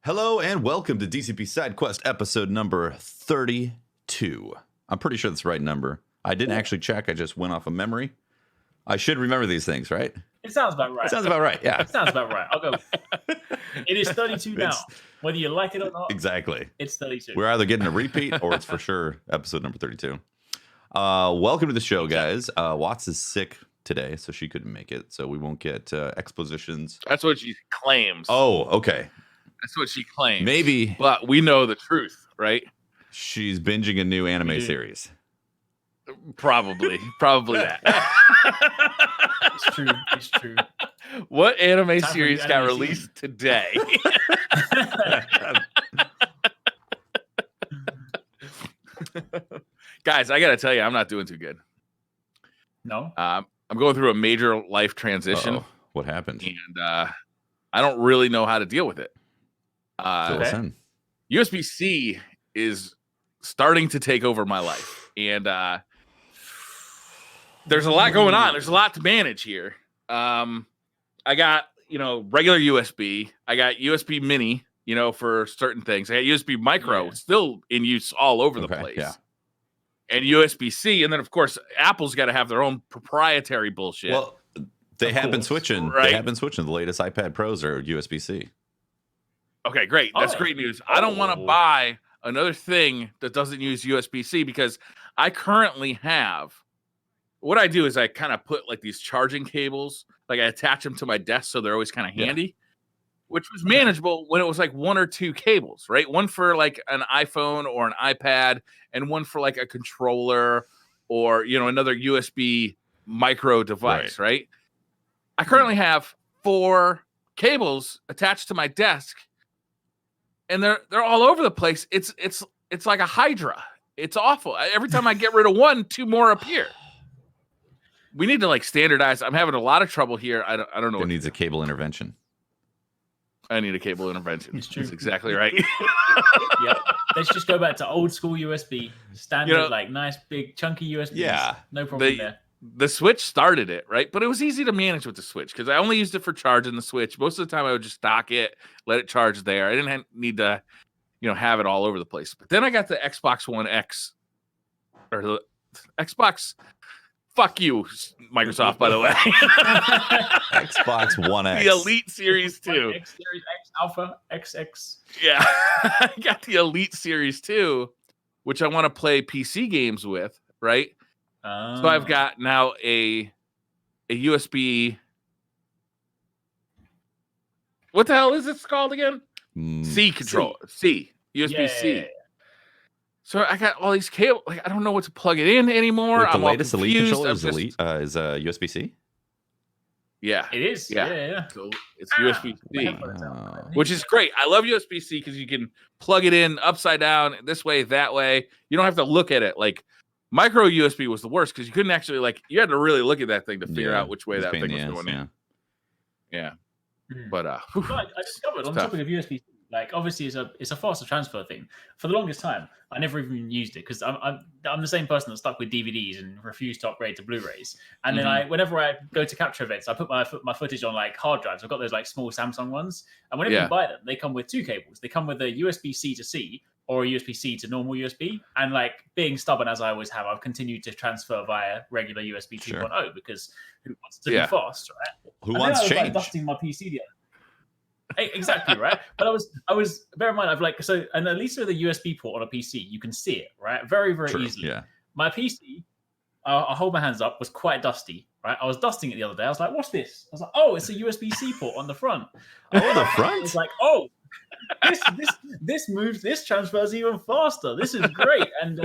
Hello and welcome to DCP SideQuest episode number 32. I'm pretty sure that's the right number. I didn't actually check. I just went off of memory. I should remember these things, right? It sounds about right. It sounds about right, yeah. It sounds about right. I'll go. It is 32 now. Whether you like it or not. Exactly. It's 32. We're either getting a repeat or it's for sure episode number 32. Welcome to the show, guys. Watts is sick today, so she couldn't make it. So we won't get expositions. That's what she claims. Oh, okay. That's what she claims. Maybe. But we know the truth, right? She's binging a new anime series. Probably that. It's true. It's true. What anime series got released today? Guys, I gotta tell you, I'm not doing too good. No. I'm going through a major life transition. Uh-oh. What happened? And I don't really know how to deal with it. USB-C is starting to take over my life, and there's a lot going on. There's a lot to manage here. I got regular USB. I got USB Mini, for certain things. I got USB Micro, still in use all over the place. Yeah. And USB-C, and then of course Apple's got to have their own proprietary bullshit. Well, they have been switching. Right? They have been switching. The latest iPad Pros are USB-C. Okay, great. That's great news. I don't want to buy another thing that doesn't use USB-C because I currently have. What I do is I kind of put like these charging cables, like I attach them to my desk so they're always kind of handy, which was manageable when it was like one or two cables, right? One for like an iPhone or an iPad, and one for like a controller or another USB micro device, right? I currently have 4 cables attached to my desk. And they're all over the place. It's like a hydra. It's awful. Every time I get rid of one, 2 more appear. We need to like standardize. I'm having a lot of trouble here. I don't know. It needs a cable intervention. I need a cable intervention. It's true. That's exactly right. Yeah. Let's just go back to old school USB. Standard, like nice big chunky USB. Yeah. No problem there. The Switch started it, right? But it was easy to manage with the Switch because I only used it for charging the Switch. Most of the time, I would just dock it, let it charge there. I didn't need to, have it all over the place. But then I got the Xbox One X, or the Xbox. Fuck you, Microsoft, by the way. Xbox One X. The Elite Series 2. X Series X Alpha XX. Yeah. I got the Elite Series 2, which I want to play PC games with, right? So I've got now a USB. What the hell is it called again? C controller. C. USB-C. Yeah. So I got all these cables. Like I don't know what to plug it in anymore. Wait, the latest Elite controller is USB-C? Yeah. It is. Yeah. So it's USB-C, which is great. I love USB-C because you can plug it in upside down, this way, that way. You don't have to look at it. Like micro USB was the worst because you couldn't actually you had to really look at that thing to figure out which way that thing was going in. Yeah. But I discovered on topic of USB-C, obviously it's a faster transfer thing. For the longest time, I never even used it because I'm the same person that's stuck with DVDs and refused to upgrade to Blu-rays. And then whenever I go to capture events, I put my footage on hard drives. I've got those small Samsung ones, and whenever you buy them, they come with 2 cables. They come with a USB-C to C or a USB-C to normal USB. And being stubborn as I always have, I've continued to transfer via regular USB 2.0 because who wants to be fast, right? Who wants change? I was dusting my PC the other. Exactly, right? But I was bear in mind, and at least with a USB port on a PC, you can see it, right? Very, very easily. Yeah. My PC, I'll hold my hands up, was quite dusty, right? I was dusting it the other day. I was like, what's this? I was like, oh, it's a USB-C port on the front. Oh, the front? It's like, oh, this transfers even faster. This is great. And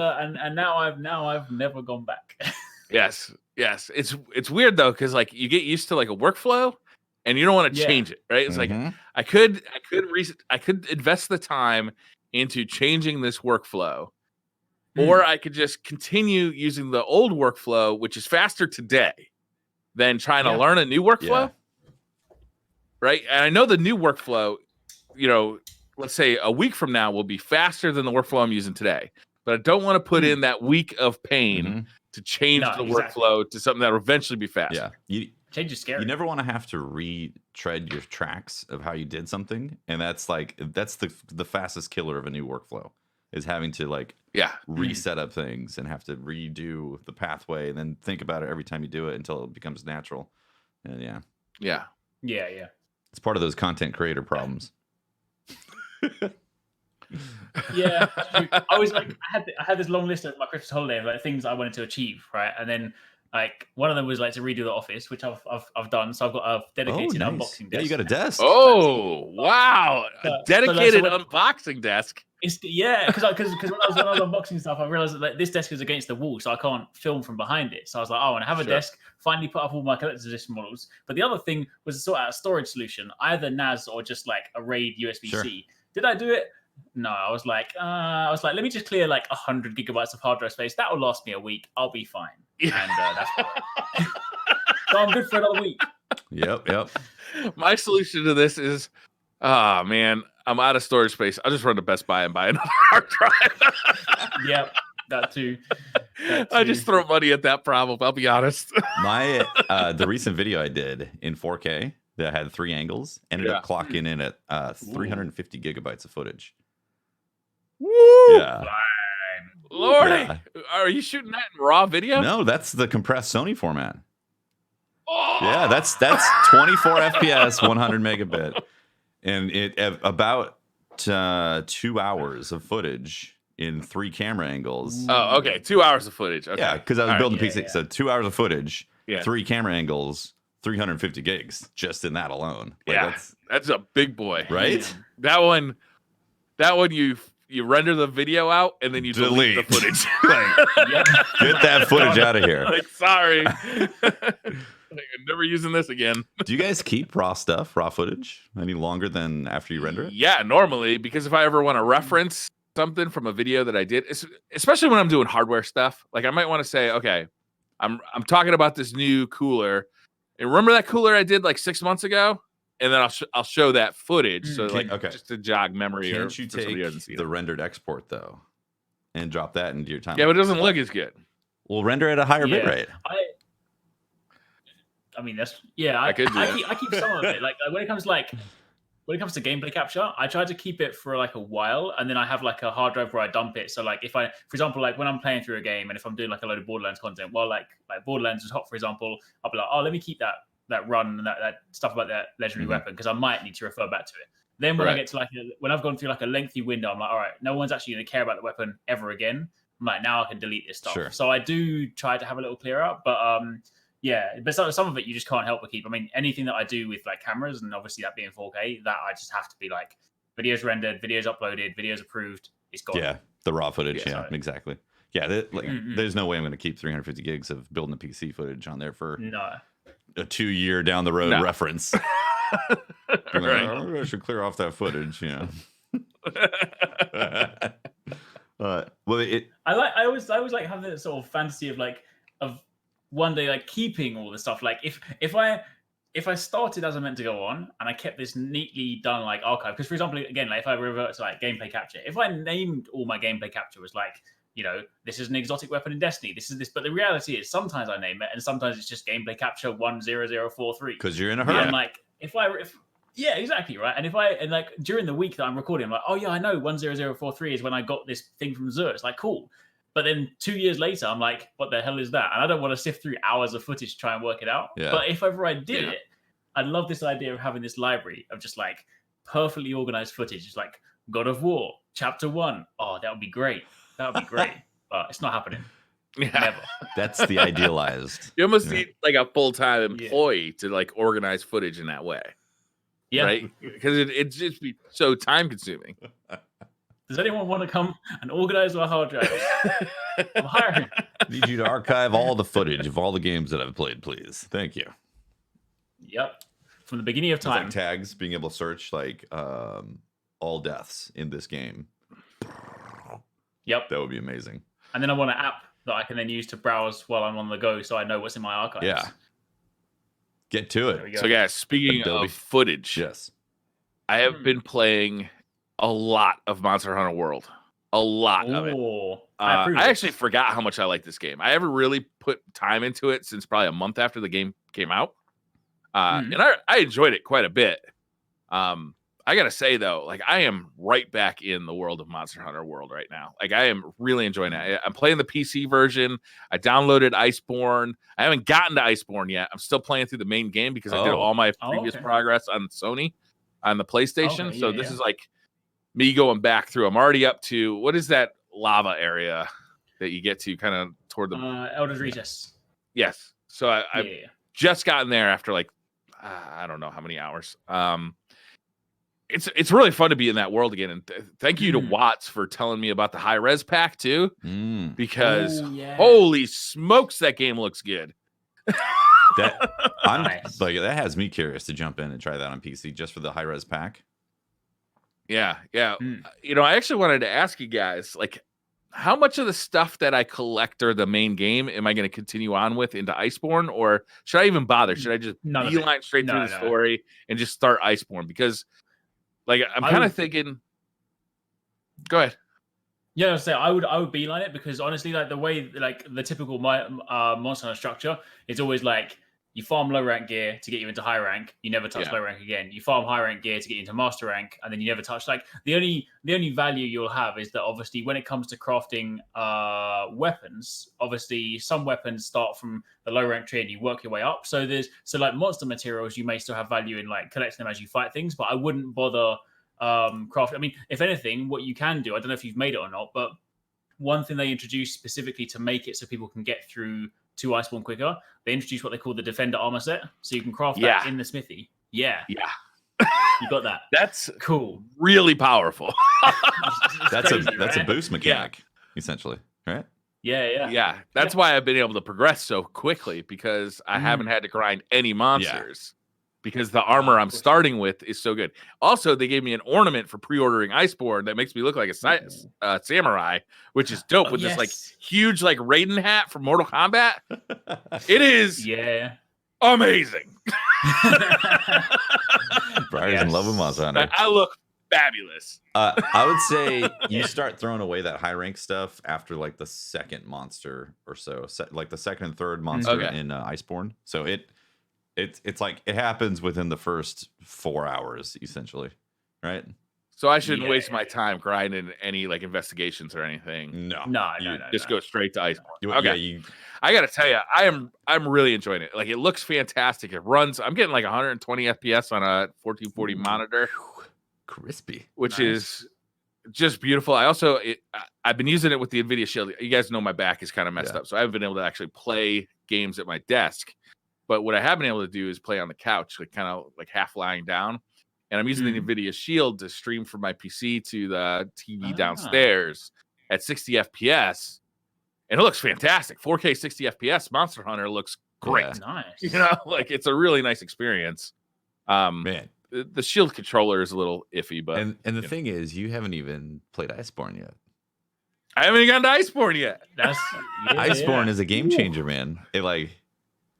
now I've never gone back. Yes. It's weird though, because you get used to a workflow. And you don't want to change it, right? It's I could invest the time into changing this workflow, or I could just continue using the old workflow, which is faster today than trying to learn a new workflow, right? And I know the new workflow, let's say a week from now will be faster than the workflow I'm using today, but I don't want to put in that week of pain to change the workflow to something that will eventually be faster. Yeah. Change is scary. You never want to have to retread your tracks of how you did something, and that's the fastest killer of a new workflow, is having to like reset up things and have to redo the pathway and then think about it every time you do it until it becomes natural. And yeah. It's part of those content creator problems. Yeah, I was like, I had this long list of my Christmas holiday of like things I wanted to achieve, right? And then like one of them was like to redo the office, which I've done. So I've got a dedicated unboxing desk. Yeah, you got a desk. Oh wow, a dedicated unboxing desk. It's because when I was unboxing stuff, I realized that like, this desk is against the wall, so I can't film from behind it. So I was like, oh, and I have a desk. Finally, put up all my collector's edition models. But the other thing was to sort out a storage solution, either NAS or just like a RAID USB-C. Did I do it? No, I was like, let me just clear like 100 gigabytes of hard drive space. That will last me a week. I'll be fine. And that's so I'm good for another week. Yep. My solution to this is, man, I'm out of storage space. I'll just run to Best Buy and buy another hard drive. Yep, that too. I just throw money at that problem. I'll be honest. My the recent video I did in 4K that had 3 angles ended up clocking in at 350 gigabytes of footage. Woo! Yeah. Lordy, are you shooting that in raw video? No, that's the compressed Sony format. Oh! Yeah, that's 24 FPS, 100 megabit, and it about 2 hours of footage in 3 camera angles. Oh, okay, 2 hours of footage. Okay. Yeah, because I was building a PC, yeah. so 2 hours of footage, 3 camera angles, 350 gigs just in that alone. Like, that's a big boy, right? That one you render the video out and then you delete the footage. Get that footage out of here. Like, sorry. I'm never using this again. Do you guys keep raw footage any longer than after you render it? Yeah, normally, because if I ever want to reference something from a video that I did, especially when I'm doing hardware stuff, like I might want to say, okay, I'm talking about this new cooler. And remember that cooler I did like 6 months ago? And then I'll show that footage. So just to jog memory. Can't you take the rendered export though and drop that into your timeline? Yeah, but it doesn't look as good. We'll render at a higher bit rate. I mean, that's I keep some of it. Like when it comes to gameplay capture, I try to keep it for like a while, and then I have like a hard drive where I dump it. So like if I, for example, like when I'm playing through a game and if I'm doing like a load of Borderlands content, while like Borderlands is hot, for example, I'll be like, oh, let me keep that run and that stuff about that legendary weapon because I might need to refer back to it. Then when I get to like when I've gone through like a lengthy window, I'm like, all right, no one's actually going to care about the weapon ever again. I'm like, now I can delete this stuff. Sure. So I do try to have a little clear up, but but some of it you just can't help but keep. I mean, anything that I do with like cameras and obviously that being 4K, that I just have to be like videos rendered, videos uploaded, videos approved. It's gone. Yeah, the raw footage. Yeah, exactly. Yeah, there's no way I'm going to keep 350 gigs of building a PC footage on there for a 2-year down the road reference. I should clear off that footage, I always like have this sort of fantasy of one day like keeping all the stuff. Like if I started as I meant to go on and I kept this neatly done like archive, because for example, again, like if I revert to like gameplay capture, if I named all my gameplay capture was like, this is an exotic weapon in Destiny. This is this, but the reality is sometimes I name it, and sometimes it's just gameplay capture 10043. Because you're in a hurry. And like if exactly right. And like during the week that I'm recording, I'm like, oh yeah, I know 10043 is when I got this thing from Xur. It's like cool. But then 2 years later, I'm like, what the hell is that? And I don't want to sift through hours of footage to try and work it out. Yeah. But if ever I did it, I'd love this idea of having this library of just like perfectly organized footage. It's like God of War, Chapter 1. Oh, that would be great. That would be great. But it's not happening. Yeah. Never. That's the idealized. You almost need like a full-time employee to like organize footage in that way. Yeah. Right? Because it'd just be so time-consuming. Does anyone want to come and organize our hard drives? I'm hiring. Need you to archive all the footage of all the games that I've played, please. Thank you. Yep. From the beginning of time. Like tags, being able to search like all deaths in this game. Yep. That would be amazing. And then I want an app that I can then use to browse while I'm on the go so I know what's in my archives. Yeah. Get to it. So guys, speaking of footage, yes, I have been playing a lot of Monster Hunter World. A lot of it. I actually forgot how much I like this game. I ever really put time into it since probably a month after the game came out. And I enjoyed it quite a bit. I gotta say though, like I am right back in the world of Monster Hunter World right now. Like I am really enjoying it. I'm playing the PC version. I downloaded Iceborne. I haven't gotten to Iceborne yet. I'm still playing through the main game because I did all my previous progress on Sony, on the PlayStation. So this is like me going back through. I'm already up to, what is that lava area that you get to kind of toward the Elder's Recess. Yes. So I've just gotten there after like I don't know how many hours. It's really fun to be in that world again, and thank you to Watts for telling me about the high res pack too, because holy smokes, that game looks good. That has me curious to jump in and try that on PC just for the high res pack. Yeah. You know, I actually wanted to ask you guys, like, how much of the stuff that I collect or the main game am I going to continue on with into Iceborne, or should I even bother? Should I just beeline straight through the story and just start Iceborne? Because like I'm kind of thinking. Go ahead. Yeah, I would beeline it, because honestly, like the way like the typical Monster Hunter structure, it's always like you farm low rank gear to get you into high rank, you never touch low rank again. You farm high rank gear to get you into master rank, and then you never touch. Like the only value you'll have is that obviously when it comes to crafting weapons, obviously some weapons start from the low rank tree and you work your way up. So like monster materials, you may still have value in like collecting them as you fight things, but I wouldn't bother craft. I mean, if anything, what you can do, I don't know if you've made it or not, but one thing they introduced specifically to make it so people can get through to Iceborne quicker, they introduced what they call the Defender armor set, so you can craft that in the smithy. You got that. That's cool, really powerful. That's a boost mechanic, essentially, right? Yeah. That's why I've been able to progress so quickly, because I haven't had to grind any monsters. Because the armor I'm starting with is so good. Also, they gave me an ornament for pre-ordering Iceborne that makes me look like a samurai, which is dope, with this like huge like Raiden hat from Mortal Kombat. It is amazing. Briar's in love with Monster Hunter. I look fabulous. I would say you start throwing away that high rank stuff after like the second monster or so, like the second and third monster in Iceborne. So it's like it happens within the first 4 hours, essentially, right? So I shouldn't waste my time grinding any like investigations or anything. No. Just go straight to Iceborne. Okay. I gotta tell you, I'm really enjoying it. Like it looks fantastic. It runs. I'm getting like 120 FPS on a 1440 monitor, crispy, which is just beautiful. I've been using it with the NVIDIA Shield. You guys know my back is kind of messed up, so I haven't been able to actually play games at my desk. But what I have been able to do is play on the couch, like kind of like half lying down. And I'm using the NVIDIA Shield to stream from my PC to the TV downstairs at 60 FPS. And it looks fantastic. 4K 60 FPS Monster Hunter looks great. Yeah. Nice. You know, like it's a really nice experience. Man, the Shield controller is a little iffy, but and the thing is, you haven't even played Iceborne yet. I haven't even gotten to Iceborne yet. Iceborne is a game changer, man.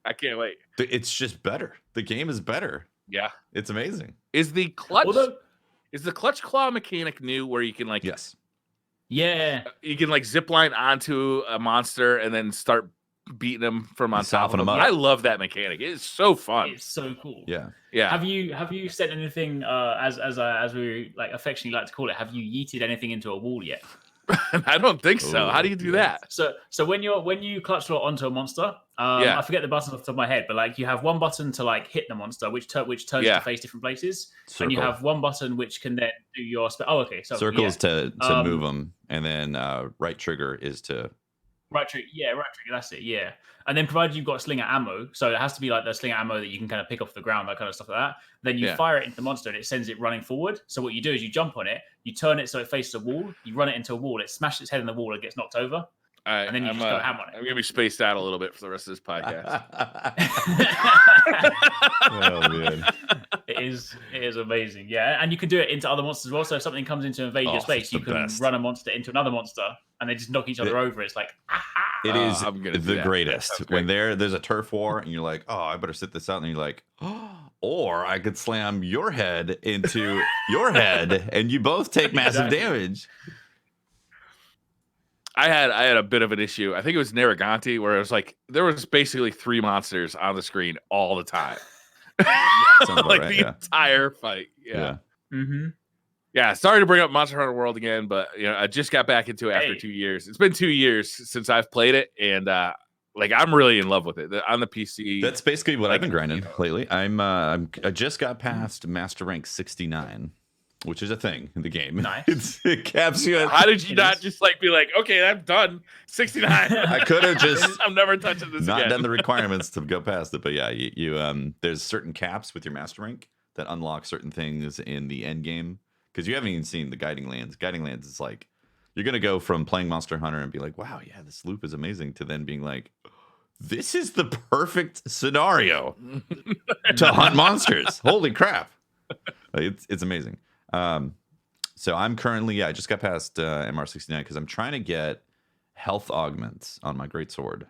I can't wait. It's just better. The game is better. Yeah, it's amazing. Is the clutch claw mechanic new, where you can like you can like zip line onto a monster and then start beating them from on top of them? I love that mechanic. It is so fun. It's so cool. Yeah. Have you said anything as we like affectionately like to call it? Have you yeeted anything into a wall yet? I don't think so. How do you do that? So when you clutch slot onto a monster, I forget the buttons off the top of my head, but like you have one button to like hit the monster, which turns to face different places, and you have one button which can then do your circle is to move them, and then right trigger is to right trigger. That's it. Yeah, and then provided you've got slinger ammo, so it has to be like the slinger ammo that you can kind of pick off the ground, that kind of stuff like that. Then you fire it into the monster, and it sends it running forward. So what you do is you jump on it, you turn it so it faces a wall, you run it into a wall, it smashes its head in the wall, and gets knocked over. And then you just go ham on it. I'm gonna be spaced out a little bit for the rest of this podcast. Oh man, it is amazing. Yeah, and you can do it into other monsters as well. So if something comes in to invade your space, you can run a monster into another monster, and they just knock each other over. It's like it is the greatest when there's a turf war, and you're like, oh, I better sit this out, and you're like, oh, or I could slam your head into your head, and you both take massive damage. I had a bit of an issue. I think it was Narragansett, where it was like there was basically 3 monsters on the screen all the time. Like the entire fight. Yeah. Yeah, sorry to bring up Monster Hunter World again, but I just got back into it after 2 years. It's been 2 years since I've played it, and like I'm really in love with it on the PC. That's basically what I've been grinding lately. I just got past Master Rank 69, which is a thing in the game. Nice. It caps you. How did you not just like be like, okay, I'm done. 69. I could have just. I'm never touching this not again. done the requirements to go past it, but yeah, you there's certain caps with your Master Rank that unlock certain things in the end game. Because you haven't even seen the Guiding Lands. Guiding Lands is like, you're going to go from playing Monster Hunter and be like, wow, yeah, this loop is amazing, to then being like, this is the perfect scenario to hunt monsters. Holy crap. It's amazing. So I'm currently, I just got past MR69 because I'm trying to get health augments on my greatsword.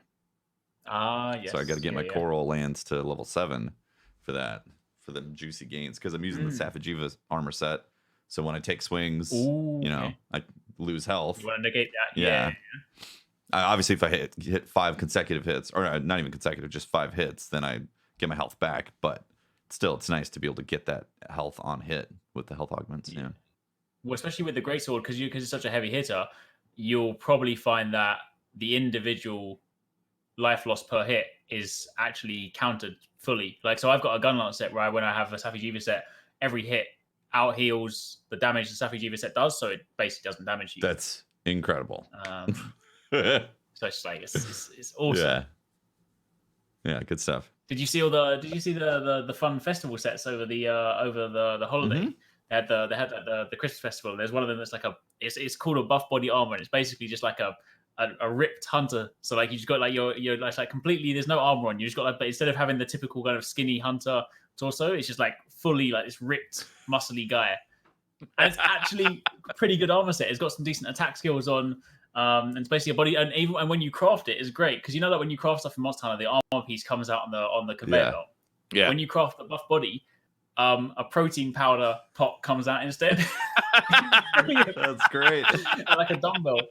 Yes. So I got to get my Coral Lands to level 7 for that, for the juicy gains, because I'm using the Safajiva armor set. So when I take swings, I lose health. You want to negate that? Yeah. Obviously, if I hit 5 consecutive hits, or not even consecutive, just 5 hits, then I get my health back. But still, it's nice to be able to get that health on hit with the health augments. Yeah. Well, especially with the greatsword, because it's such a heavy hitter, you'll probably find that the individual life loss per hit is actually counted fully. Like, so I've got a gun lance set where when I have a Safajiva set, every hit out heals the damage the Safajiva set does, so it basically doesn't damage you. That's incredible. So it's like it's awesome. Yeah, good stuff. Did you see the fun festival sets over the holiday? They had the Christmas festival. There's one of them that's like it's called a buff body armor, and it's basically just like a ripped hunter. So like you just got like you're like completely, there's no armor on. You just got like, but instead of having the typical kind of skinny hunter torso, it's just like fully like this ripped muscly guy, and it's actually a pretty good armor set. It's got some decent attack skills on, and it's basically a body. And when you craft it, it's great because you know that when you craft stuff in Monster Hunter, the armor piece comes out on the conveyor belt. Yeah. When you craft the buff body, a protein powder pot comes out instead. That's great. Like a dumbbell.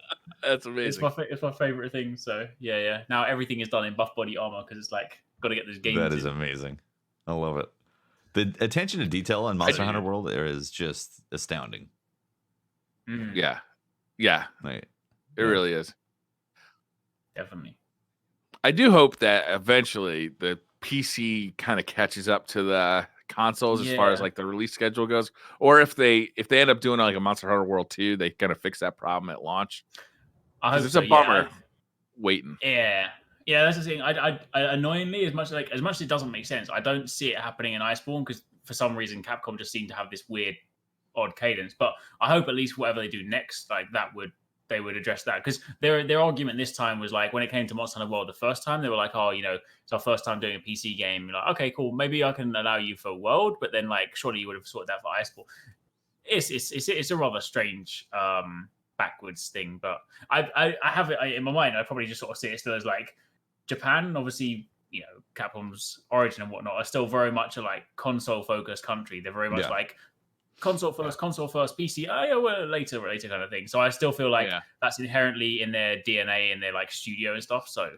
That's amazing. It's my favorite thing. So yeah. Now everything is done in buff body armor because it's like got to get those games. That is amazing. I love it. The attention to detail in Monster Hunter World is just astounding. Yeah. It really is. Definitely. I do hope that eventually the PC kind of catches up to the consoles as far as like the release schedule goes, or if they end up doing like a Monster Hunter World 2, they kind of fix that problem at launch. It's a bummer waiting. Yeah, that's the thing. I annoyingly, as much as it doesn't make sense, I don't see it happening in Iceborne because for some reason Capcom just seem to have this weird, odd cadence. But I hope at least whatever they do next, like they would address that, because their argument this time was like when it came to Monster Hunter World the first time, they were like, oh, it's our first time doing a PC game. You're like, okay, cool, maybe I can allow you for World, but then like surely you would have sorted that for Iceborne. It's a rather strange backwards thing, but I have it in my mind. I probably just sort of see it still as like Japan, obviously, Capcom's origin and whatnot are still very much a like console focused country. They're very much like console first, PC. Oh yeah, well, later kind of thing. So I still feel like that's inherently in their DNA and their like studio and stuff. So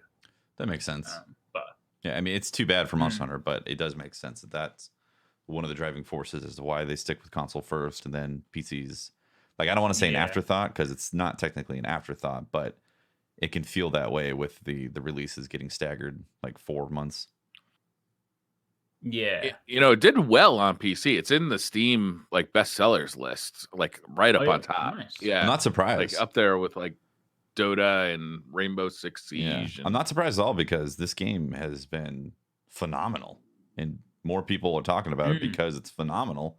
that makes sense. But yeah, I mean, it's too bad for Monster Hunter, but it does make sense that that's one of the driving forces as to why they stick with console first and then PCs. Like, I don't want to say an afterthought because it's not technically an afterthought, but it can feel that way with the releases getting staggered like 4 months. Yeah. It did well on PC. It's in the Steam like bestsellers list, like right up on top. Nice. Yeah. I'm not surprised. Like up there with like Dota and Rainbow Six Siege. Yeah. I'm not surprised at all because this game has been phenomenal and more people are talking about it because it's phenomenal.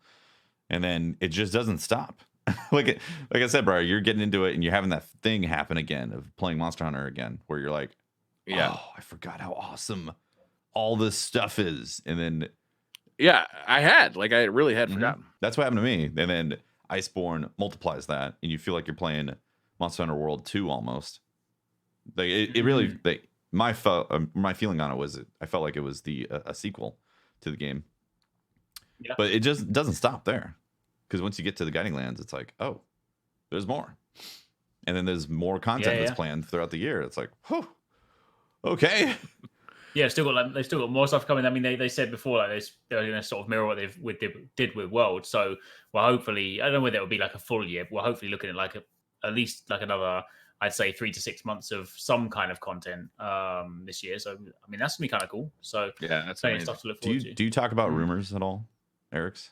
And then it just doesn't stop. like I said, bro, you're getting into it and you're having that thing happen again of playing Monster Hunter again, where you're like, oh, I forgot how awesome all this stuff is. And then I really had forgotten. That's what happened to me. And then Iceborne multiplies that and you feel like you're playing Monster Hunter World 2 almost. Like it really, my feeling on it was I felt like it was a sequel to the game. Yeah. But it just doesn't stop there. Because once you get to the Guiding Lands, it's like, oh, there's more. And then there's more content that's planned throughout the year. It's like, whew, okay. Yeah, they've still got more stuff coming. I mean, they said before like they're going to sort of mirror what did with World. So well, hopefully, I don't know whether it'll be like a full year, but we're hopefully looking at like at least like another, I'd say 3 to 6 months of some kind of content this year. So I mean, that's gonna be kind of cool. So yeah, that's plenty of stuff to look forward to. Do you talk about rumors at all, Eric's,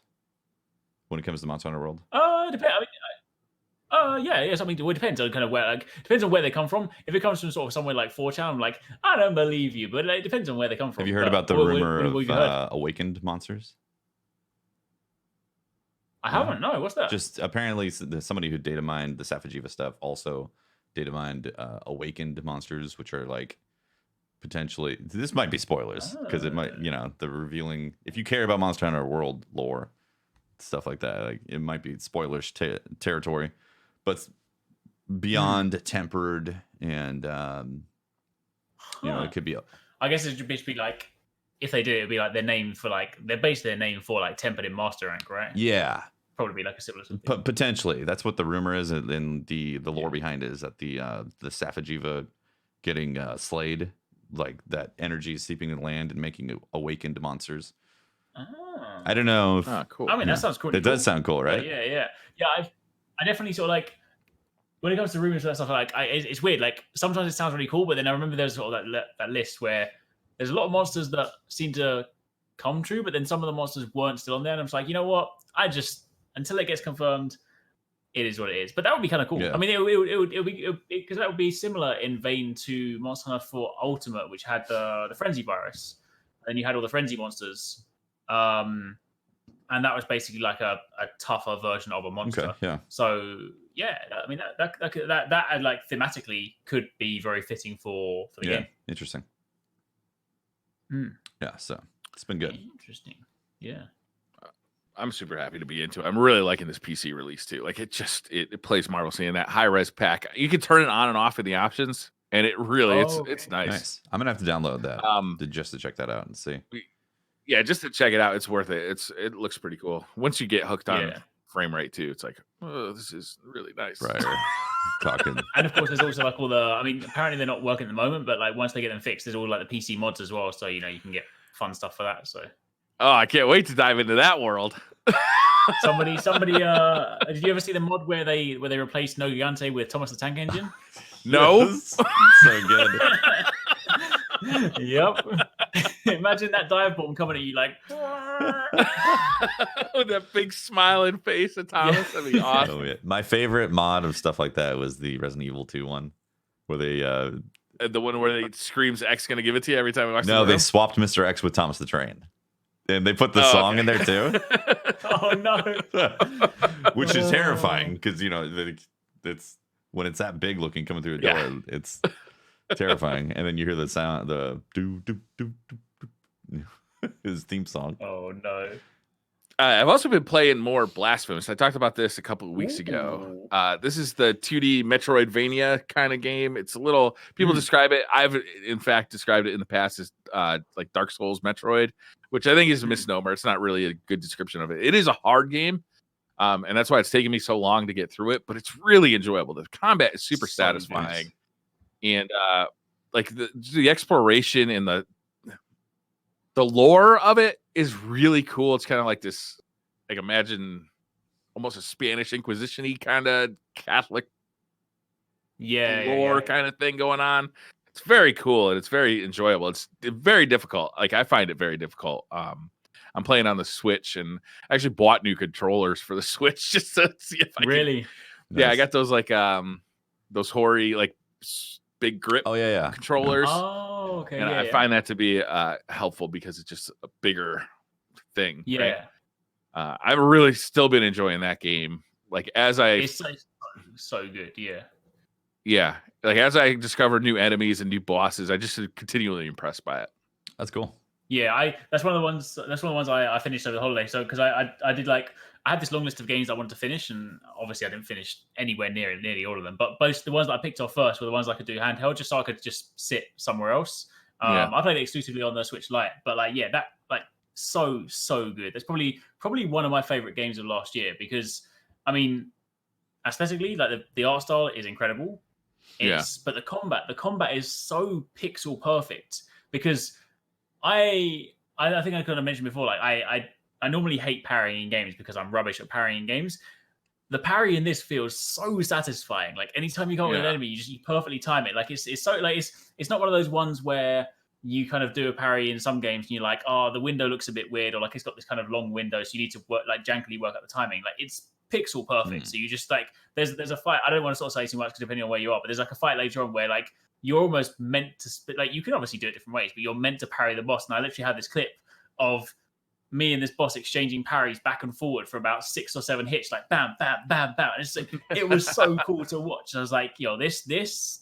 when it comes to Monster Hunter World? Depends. Yeah. I mean, it depends on kind of depends on where they come from. If it comes from sort of somewhere like 4chan, I'm like, I don't believe you, but it depends on where they come from. Have you heard about the rumor of awakened monsters? I haven't. No, what's that? Just apparently, somebody who data mined the Safajiva stuff also data mined awakened monsters, which are like potentially. This might be spoilers because it might, the revealing. If you care about Monster Hunter World lore, stuff like that, like it might be spoilers territory. But beyond tempered and it could be. I guess it should be like if they do, it'd be like they're based their name for like tempered in master rank, right? Yeah, probably be like a similar. Potentially, that's what the rumor is, and the lore behind it is that the Safajiva getting slayed, like that energy is seeping in the land and making awakened monsters. I don't know. Cool. I mean, that sounds cool. It does sound cool, right? Yeah. I definitely sort of like when it comes to rumors and stuff. Like, it's weird. Like sometimes it sounds really cool, but then I remember there's sort of that list where there's a lot of monsters that seem to come true, but then some of the monsters weren't still on there, and I'm just like, you know what? Until it gets confirmed, it is what it is. But that would be kind of cool. Yeah. I mean, it would be because that would be similar in vein to Monster Hunter 4 Ultimate, which had the frenzy virus, and you had all the frenzy monsters. And that was basically like a tougher version of a monster. Okay, yeah. So yeah, I mean that like thematically could be very fitting for the game. Interesting. Yeah, so it's been good. Interesting. Yeah. I'm super happy to be into it. I'm really liking this PC release too. Like it plays marvelously in that high res pack. You can turn it on and off in the options, and it really it's nice. I'm gonna have to download that just to check that out and see. Yeah, just to check it out, it's worth it. It looks pretty cool. Once you get hooked on frame rate too, it's like, oh, this is really nice. Right. Talking. And of course, there's also like all the. I mean, apparently they're not working at the moment, but like once they get them fixed, there's all like the PC mods as well. So you can get fun stuff for that. So. Oh, I can't wait to dive into that world. Somebody. Did you ever see the mod where they replaced No Gigante with Thomas the Tank Engine? No. Yes. So good. Yep. Imagine that dive bomb coming at you like with that big smiling face of Thomas. That'd be awesome. Oh, yeah. My favorite mod of stuff like that was the Resident Evil 2 one, where they the one where they screams X gonna give it to you every time we watch. No, they swapped Mr. X with Thomas the Train. And they put the song in there too. Oh no! Which is terrifying because it's when it's that big looking coming through a door, it's terrifying. And then you hear the sound, the do do do do, his theme song. Oh no! I've also been playing more Blasphemous. I talked about this a couple of weeks ago. This is the 2D Metroidvania kind of game. It's a little people describe it. I've in fact described it in the past as like Dark Souls Metroid, which I think is a misnomer. It's not really a good description of it. It is a hard game, and that's why it's taken me so long to get through it. But it's really enjoyable. The combat is super satisfying, and like the exploration and the lore of it is really cool. It's kind of like this, like imagine almost a Spanish Inquisition-y kind of Catholic lore kind of thing going on. It's very cool and it's very enjoyable. It's very difficult. Like I find it very difficult. I'm playing on the Switch and I actually bought new controllers for the Switch just to see if I really. Nice. Yeah, I got those like those hoary like big grip controllers. Oh, okay. And I find that to be helpful because it's just a bigger thing. Yeah. Right? I've really still been enjoying that game. Like as it's so good. Yeah. Yeah. Like as I discover new enemies and new bosses, I just continually impressed by it. That's cool. Yeah, that's one of the ones. That's one of the ones I finished over the holiday. So because I did like I had this long list of games I wanted to finish, and obviously I didn't finish anywhere nearly all of them. But both the ones that I picked off first were the ones I could do handheld, just so I could just sit somewhere else. I played it exclusively on the Switch Lite, but that so good. That's probably one of my favorite games of last year because I mean, aesthetically, like the art style is incredible. But the combat is so pixel perfect because I think I kind of mentioned before, like I normally hate parrying in games because I'm rubbish at parrying in games. The parry in this feels so satisfying. Like anytime you go with an enemy, you perfectly time it. Like it's so like it's not one of those ones where you kind of do a parry in some games and you're like, oh, the window looks a bit weird, or like it's got this kind of long window, so you need to work like jankily work out the timing. Like it's pixel perfect. So you just like there's a fight. I don't want to sort of say too much because depending on where you are, but there's like a fight later on where like you're almost meant to like you can obviously do it different ways, but you're meant to parry the boss. And I literally had this clip of me and this boss exchanging parries back and forward for about 6 or 7 hits, like bam, bam, bam, bam. And it's like, it was so cool to watch. I was like, yo, this is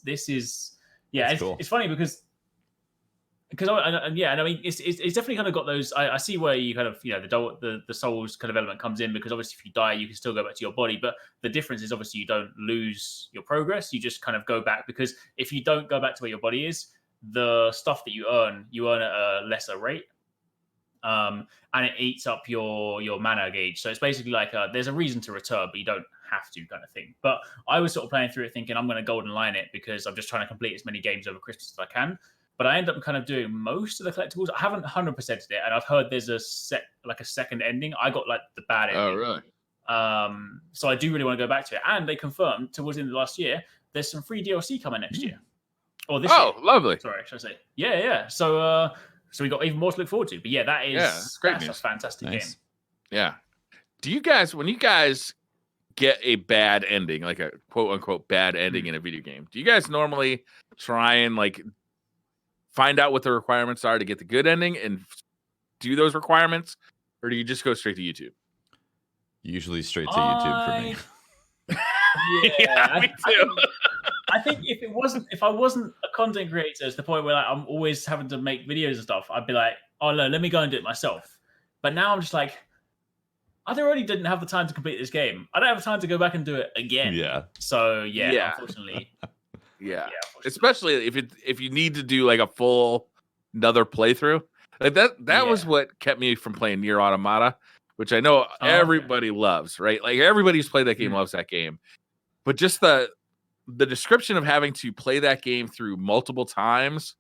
it's funny because I mean it's definitely kind of got those. I see where you kind of the Souls kind of element comes in, because obviously if you die you can still go back to your body, but the difference is obviously you don't lose your progress, you just kind of go back, because if you don't go back to where your body is, the stuff that you earn at a lesser rate, and it eats up your mana gauge. So it's basically like there's a reason to return, but you don't have to, kind of thing. But I was sort of playing through it thinking I'm going to golden line it because I'm just trying to complete as many games over Christmas as I can. But I end up kind of doing most of the collectibles. I haven't 100%ed it, and I've heard there's a second ending. I got like the bad ending. Oh, really? So I do really want to go back to it. And they confirmed towards the end of last year there's some free DLC coming next year. Or this year. Oh, lovely. Sorry, should I say? Yeah. So we got even more to look forward to. But yeah, that's great news. A fantastic game. Yeah. Do you guys, when you guys get a bad ending, like a quote unquote bad ending in a video game, do you guys normally try and like find out what the requirements are to get the good ending and do those requirements, or do you just go straight to YouTube? Usually straight to YouTube for me. Yeah, me too. I think if I wasn't a content creator to the point where like, I'm always having to make videos and stuff, I'd be like, oh no, let me go and do it myself. But now I'm just like, I already didn't have the time to complete this game. I don't have time to go back and do it again. Yeah. So unfortunately. Yeah. Especially if you need to do like a full another playthrough. Like that was what kept me from playing Nier Automata, which I know everybody loves, right? Like everybody who's played that game loves that game. But just the description of having to play that game through multiple times,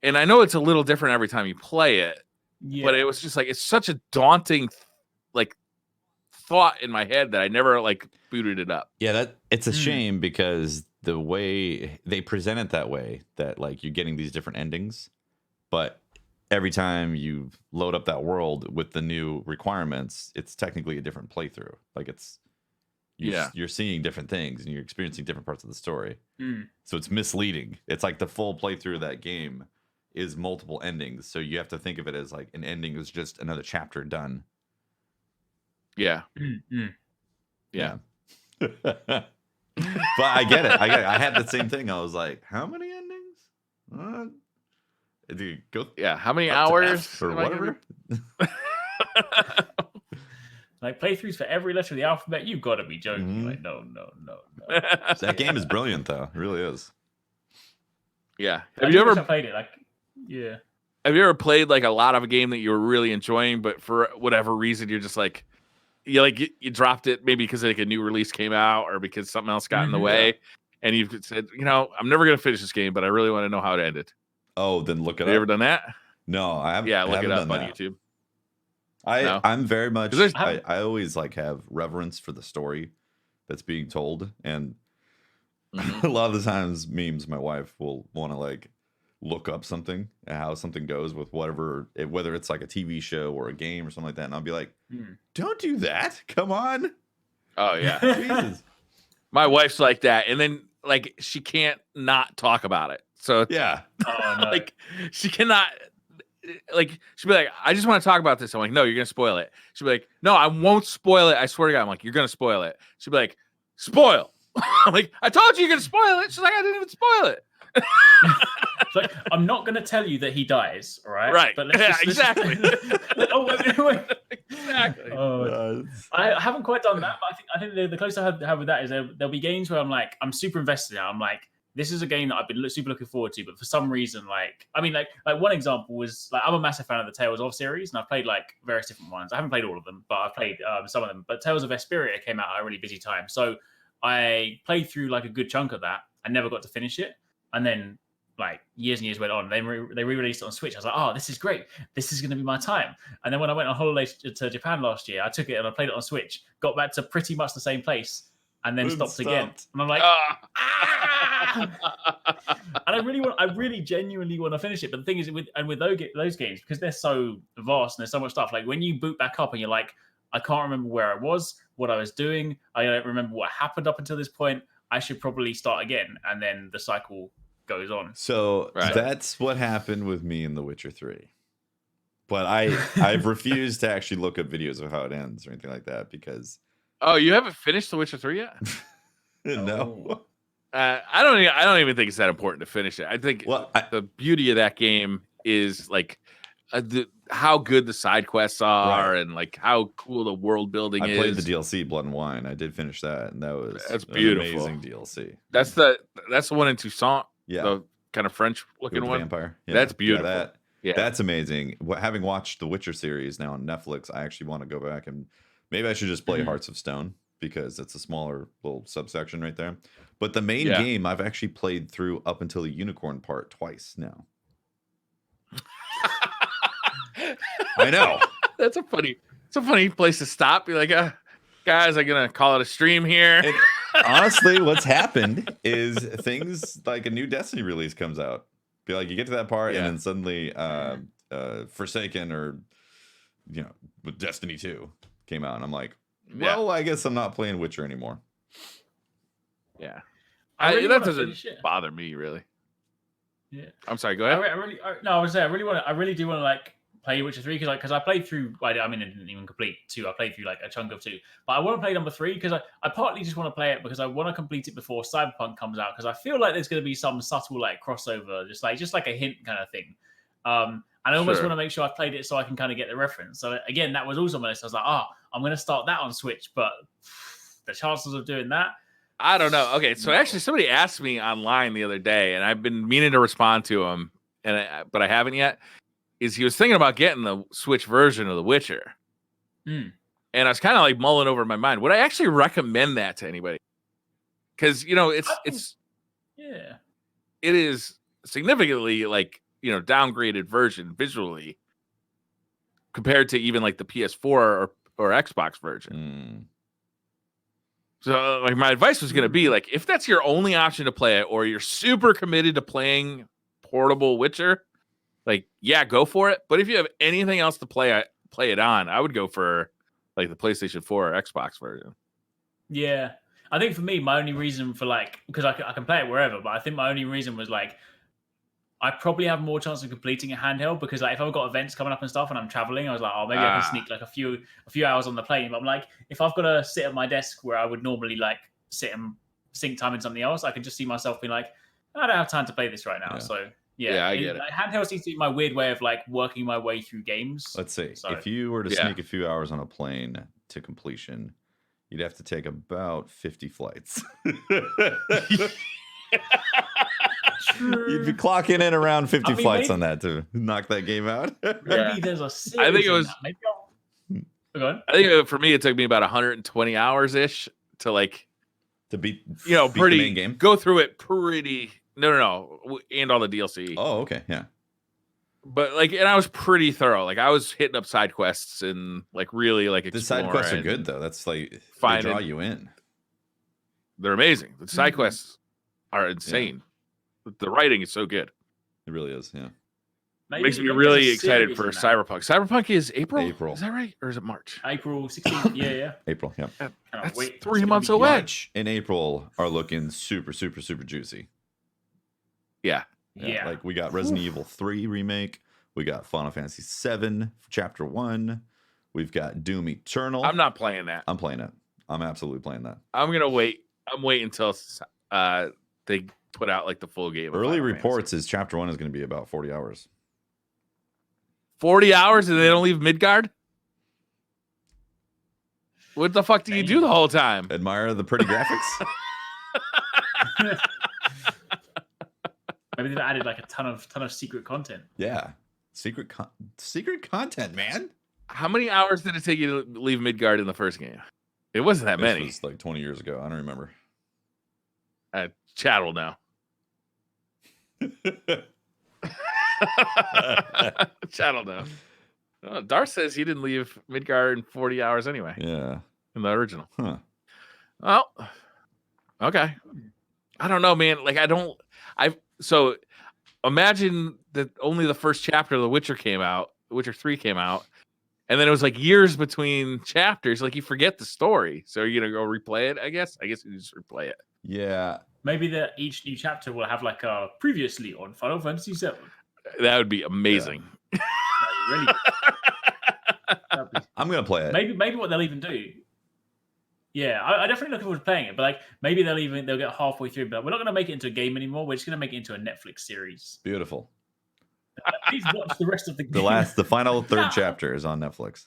and I know it's a little different every time you play it, but it was just like, it's such a daunting like thought in my head that I never like booted it up. Yeah, it's a shame, because the way they present it that way, that like you're getting these different endings, but every time you load up that world with the new requirements, it's technically a different playthrough. Like you're seeing different things and you're experiencing different parts of the story. So it's misleading. It's like the full playthrough of that game is multiple endings. So you have to think of it as like an ending is just another chapter done. Yeah. Yeah. But I get it. I had the same thing. I was like, how many endings? Dude, go. Yeah. How many hours or whatever? Like playthroughs for every letter of the alphabet. You've got to be joking. Like, no. That game is brilliant, though. It really is. Yeah. Have you ever played it? Like, yeah. Have you ever played like a lot of a game that you were really enjoying, but for whatever reason you're just like, you dropped it maybe because like a new release came out or because something else got in the way, and you've said, I'm never gonna finish this game, but I really want to know how to end it. Oh, then look it up. Have you ever done that? No, I haven't. Yeah, look it up on that. YouTube. I'm very much. I always like have reverence for the story that's being told, and a lot of the times, memes. My wife will want to like look up something and how something goes with whatever, whether it's like a TV show or a game or something like that, and I'll be like, "Don't do that! Come on!" Oh yeah, Jesus. My wife's like that, and then like she can't not talk about it. So yeah, like she cannot. Like she'll be like, I just want to talk about this. I'm like, no, you're gonna spoil it. She'll be like, no, I won't spoil it. I swear to God. I'm like, you're gonna spoil it. She'll be like, spoil. I'm like, I told you you're gonna spoil it. She's like, I didn't even spoil it. It's like, I'm not gonna tell you that he dies, all right? Right. But exactly. Wait. Exactly. I haven't quite done that, but I think the closest I have with that is there'll be games where I'm like, I'm super invested now. I'm like, this is a game that I've been super looking forward to, but for some reason, like one example was like, I'm a massive fan of the Tales of series, and I've played like various different ones. I haven't played all of them, but I've played some of them. But Tales of Vesperia came out at a really busy time, so I played through like a good chunk of that. I never got to finish it, and then like years and years went on. They re-released it on Switch. I was like, oh, this is great. This is going to be my time. And then when I went on holiday to Japan last year, I took it and I played it on Switch. Got back to pretty much the same place, and then stopped again. And I'm like, and I really genuinely want to finish it. But the thing is, with those games, because they're so vast and there's so much stuff. Like when you boot back up and you're like, I can't remember where I was, what I was doing. I don't remember what happened up until this point. I should probably start again, and then the cycle goes on. So that's what happened with me in The Witcher 3. But I've refused to actually look up videos of how it ends or anything like that because. Oh, you haven't finished The Witcher 3 yet? No. I don't even think it's that important to finish it. I think the beauty of that game is like how good the side quests are and like how cool the world building is. I played the DLC Blood and Wine. I did finish that, and that's beautiful. An amazing DLC. That's the one in Toussaint. Yeah, the kind of French looking one. Vampire. Yeah. That's beautiful. That's amazing. Having watched the Witcher series now on Netflix, I actually want to go back and maybe I should just play Hearts of Stone because it's a smaller little subsection right there. But the main game I've actually played through up until the unicorn part twice now. I know. It's a funny place to stop. Be like, guys, I'm gonna call it a stream here. And honestly, what's happened is things like a new Destiny release comes out. Be like, you get to that part, and then suddenly Forsaken or with Destiny 2 came out, and I'm like, well, I guess I'm not playing Witcher anymore. Yeah, that doesn't bother me really. Yeah, I'm sorry. Go ahead. I really do want to like play Witcher 3 because I played through. I didn't even complete 2. I played through like a chunk of 2, but I want to play number 3 because I partly just want to play it because I want to complete it before Cyberpunk comes out because I feel like there's going to be some subtle like crossover, just like a hint kind of thing. And I almost want to make sure I've played it so I can kind of get the reference. So again, that was also my list. I was like, I'm going to start that on Switch, but the chances of doing that. I don't know. Okay, so actually, somebody asked me online the other day, and I've been meaning to respond to him, but I haven't yet. Is he was thinking about getting the Switch version of The Witcher, and I was kind of like mulling over in my mind. Would I actually recommend that to anybody? Because it is significantly like downgraded version visually compared to even like the PS4 or Xbox version. So like my advice was going to be like, if that's your only option to play it, or you're super committed to playing portable Witcher, like, go for it. But if you have anything else to play it on, I would go for like the PlayStation 4 or Xbox version. Yeah. I think for me, my only reason for because I can play it wherever, but I think my only reason was like, I probably have more chance of completing a handheld because like if I've got events coming up and stuff and I'm traveling, I was like, maybe I can sneak like a few hours on the plane. But I'm like, if I've got to sit at my desk where I would normally like sit and sink time in something else, I can just see myself being like, I don't have time to play this right now. So I get it. Like, handheld seems to be my weird way of like working my way through games. Let's see. If you were to sneak a few hours on a plane to completion, you'd have to take about 50 flights. You'd be clocking in around 50 flights on that to knock that game out. Maybe there's a series. I think it was. I think for me, it took me about 120 hours ish to beat pretty the main game. Go through it pretty. No, and all the DLC. Oh, okay, yeah. But and I was pretty thorough. Like I was hitting up side quests and really the side quests are good though. That's like they draw you in. They're amazing. The side quests are insane. The writing is so good. It really is, yeah. Makes me really excited for Cyberpunk. Cyberpunk is April. Is that right? Or is it March? April 16th. Yeah. April, yeah. That's 3 months away. March and April are looking super, super, super juicy. Yeah. Like we got Resident Evil 3 remake. We got Final Fantasy 7 Chapter 1. We've got Doom Eternal. I'm not playing that. I'm playing it. I'm absolutely playing that. I'm going to wait. I'm waiting until they put out the full game. Early reports is Chapter 1 is going to be about 40 hours. 40 hours and they don't leave Midgard? What the fuck do you do the whole time? Admire the pretty graphics? Maybe they've added a ton of secret content. Yeah. Secret content, man. How many hours did it take you to leave Midgard in the first game? It wasn't that many. It was 20 years ago. I don't remember. Chattel now. I don't know. Darth says he didn't leave Midgar in 40 hours anyway. Yeah. In the original. Huh. Well, okay. I don't know, man. Like, so imagine that only the first chapter of The Witcher came out, The Witcher 3 came out, and then it was like years between chapters. Like, you forget the story. So you're going to go replay it, I guess? I guess you just replay it. Yeah. Maybe each new chapter will have like a previously on Final Fantasy VII. That would be amazing. Yeah. Really I'm going to play it. Maybe what they'll even do. Yeah, I definitely look forward to playing it, but like maybe they'll get halfway through, but we're not going to make it into a game anymore. We're just going to make it into a Netflix series. Beautiful. Please watch the rest of the game. The final third chapter is on Netflix.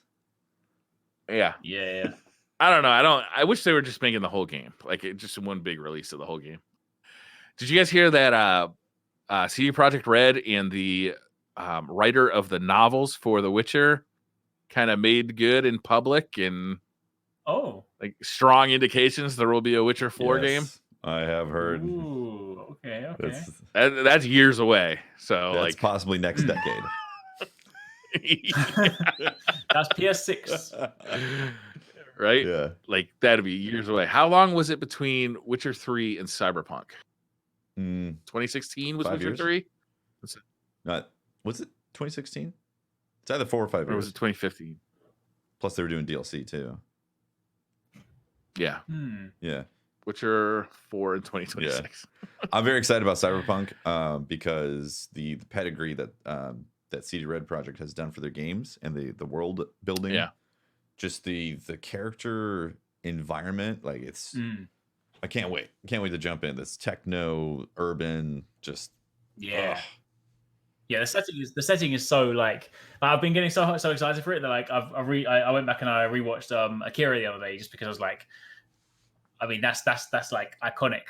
Yeah. Yeah. I don't know. I wish they were just making the whole game, like just one big release of the whole game. Did you guys hear that CD Projekt Red and the writer of the novels for The Witcher kind of made good in public and like strong indications there will be a Witcher 4 game? I have heard. Ooh, okay. That's years away. So that's like possibly next decade. That's PS6. Right? Yeah. Like that'd be years away. How long was it between Witcher 3 and Cyberpunk? 2016 was Witcher 3? Was it 2016? It's either 4 or 5 years. Or was it 2015? Plus they were doing DLC too. Yeah. Yeah. Witcher 4 in 2026. Yeah. I'm very excited about Cyberpunk because the pedigree that CD Red Project has done for their games and the world building. Yeah. Just the character environment, like it's I can't wait to jump in this techno urban just yeah the setting is so like I've been getting so excited for it that like I went back and I rewatched Akira the other day just because I was like, I mean that's like iconic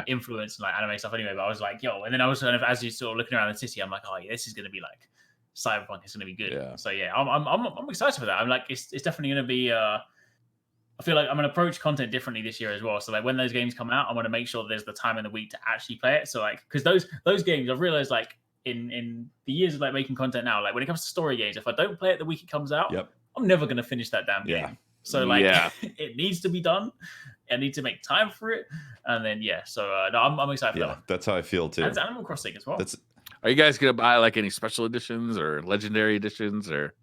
influence and like anime stuff anyway, but I was like, yo, and then I was kind of, as you sort of looking around the city, I'm like, oh yeah, this is going to be like Cyberpunk, is going to be good. Yeah. So yeah, I'm excited for that. I'm like, it's definitely going to be I feel like I'm going to approach content differently this year as well. So like when those games come out, I want to make sure there's the time in the week to actually play it. So like, because those games, I've realized like in the years of like making content now, like when it comes to story games, if I don't play it the week it comes out, I'm never going to finish that damn game. So like, it needs to be done. I need to make time for it, and then so no, I'm excited for that. That's how I feel too. And it's Animal Crossing as well. Are you guys gonna buy like any special editions or legendary editions, or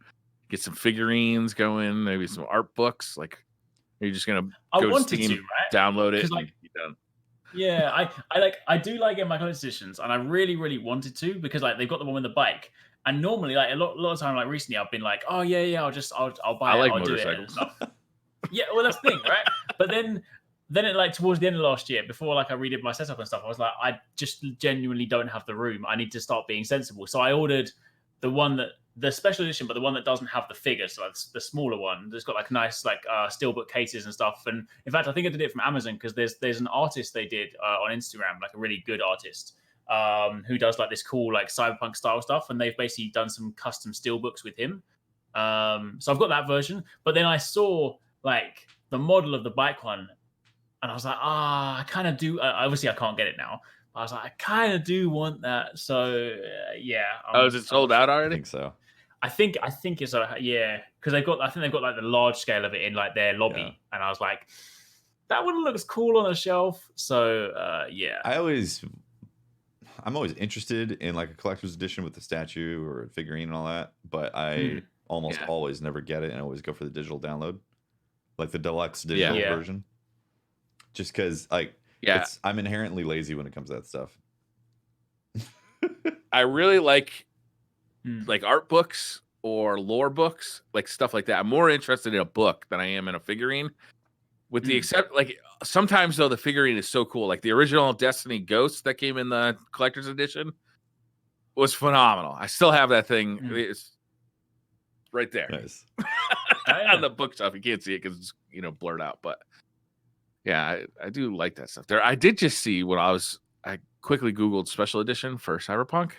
get some figurines going? Maybe some art books. Like, are you just gonna go to Steam, download it, and be done? Yeah, I do like getting my collector's editions, and I really wanted to because like they've got the one with the bike. And normally, like a lot of time, like recently, I've been like, oh yeah, I'll buy it. I like motorcycles. Yeah, well that's the thing, right? But then it like towards the end of last year, before like I redid my setup and stuff, I was like, I just genuinely don't have the room. I need to start being sensible. So I ordered the special edition, but the one that doesn't have the figure, so that's the smaller one. That's got like nice like steelbook cases and stuff. And in fact, I think I did it from Amazon because there's an artist they did on Instagram, like a really good artist, who does like this cool like cyberpunk style stuff, and they've basically done some custom steelbooks with him. So I've got that version, but then I saw like the model of the bike one, and I was like, I kind of do. Obviously, I can't get it now. But I was like, I kind of do want that. So yeah. Is it sold out already? I think so. I think it's because they've got like the large scale of it in like their lobby, and I was like, that one looks cool on a shelf. So I'm always interested in like a collector's edition with the statue or a figurine and all that, but I almost always never get it, and I always go for the digital download, like the deluxe digital version. Just because, like, I'm inherently lazy when it comes to that stuff. I really like art books or lore books, like stuff like that. I'm more interested in a book than I am in a figurine. With the except, like, sometimes though the figurine is so cool. Like the original Destiny Ghost that came in the collector's edition was phenomenal. I still have that thing. It's right there. Nice. On the bookshelf. You can't see it because it's blurred out, but. Yeah, I do like that stuff. I did just see when I quickly Googled special edition for Cyberpunk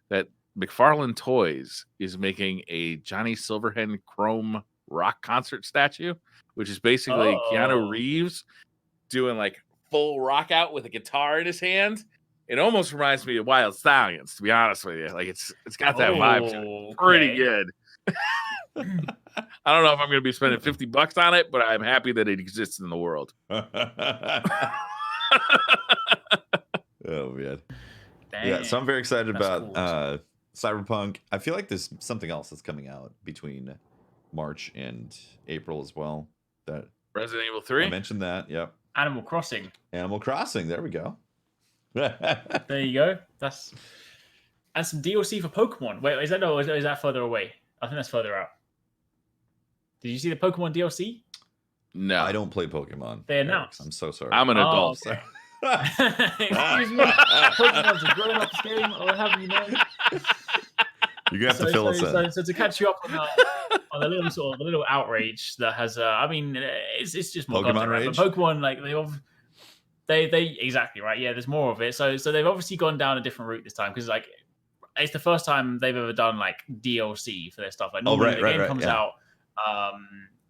that McFarlane Toys is making a Johnny Silverhand chrome rock concert statue, which is basically Keanu Reeves doing like full rock out with a guitar in his hand. It almost reminds me of Wild Stallions, to be honest with you. Like it's got that vibe to it. Pretty good. I don't know if I'm going to be spending $50 on it, but I'm happy that it exists in the world. Oh man. Dang. Yeah, so I'm very excited about cool. Cyberpunk. I feel like there's something else that's coming out between March and April as well. That Resident Evil 3. I mentioned that. Yep. Animal Crossing. Animal Crossing. There we go. There you go. And some DLC for Pokemon. Wait, is that further away? I think that's further out. Did you see the Pokemon DLC? No, I don't play Pokemon. They announced. I'm so sorry. I'm an adult. Okay. Excuse me. Pokemon's a grown-up game. I'll have you know. You're gonna have to fill us in. So to catch you up on the little outrage that has, I mean, it's just more Pokemon content, right? rage. But Pokemon, like they exactly right. Yeah, there's more of it. So they've obviously gone down a different route this time because like it's the first time they've ever done like DLC for their stuff. Like normally the game comes out,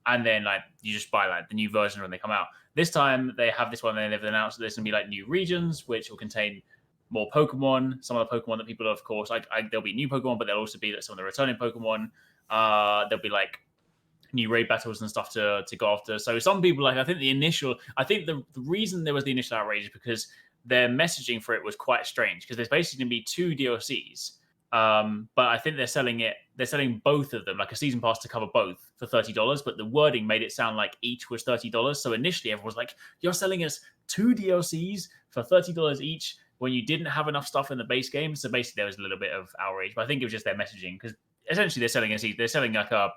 and then like you just buy like the new version when they come out. This time they have this one, and they've announced that there's gonna be like new regions which will contain more Pokemon. Some of the Pokemon that people, of course, there'll be new Pokemon, but there'll also be like some of the returning Pokemon. There'll be like new raid battles and stuff to go after. So some people like, I think the reason there was the initial outrage is because their messaging for it was quite strange because there's basically going to be 2 DLCs. But I think they're selling both of them, like a season pass to cover both for $30, but the wording made it sound like each was $30. So initially everyone was like, you're selling us 2 DLCs for $30 each when you didn't have enough stuff in the base game. So basically there was a little bit of outrage, but I think it was just their messaging because essentially they're selling like a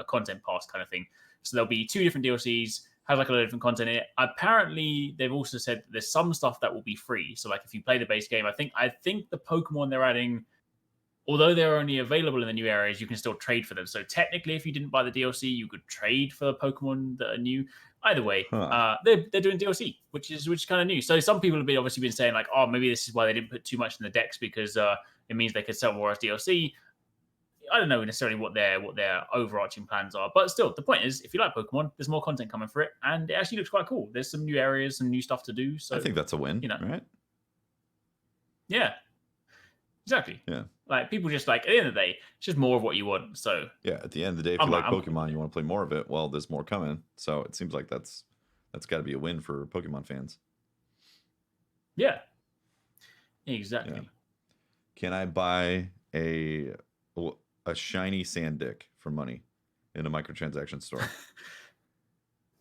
content pass kind of thing. So there'll be 2 different DLCs, has like a lot of different content in it. Apparently they've also said there's some stuff that will be free. So like if you play the base game, I think the Pokemon they're adding, although they're only available in the new areas, you can still trade for them. So technically if you didn't buy the DLC, you could trade for the Pokemon that are new. Either way, they're doing DLC, which is kind of new. So some people have obviously been saying like, oh, maybe this is why they didn't put too much in the decks because it means they could sell more as DLC. I don't know necessarily what their overarching plans are, but still, the point is, if you like Pokemon, there's more content coming for it, and it actually looks quite cool. There's some new areas, some new stuff to do. So I think that's a win, right? Yeah, exactly. Yeah, like people just like at the end of the day, it's just more of what you want. So yeah, at the end of the day, if you like Pokemon, you want to play more of it. Well, there's more coming, so it seems like that's got to be a win for Pokemon fans. Yeah, exactly. Yeah. Can I buy a shiny sand dick for money in a microtransaction store?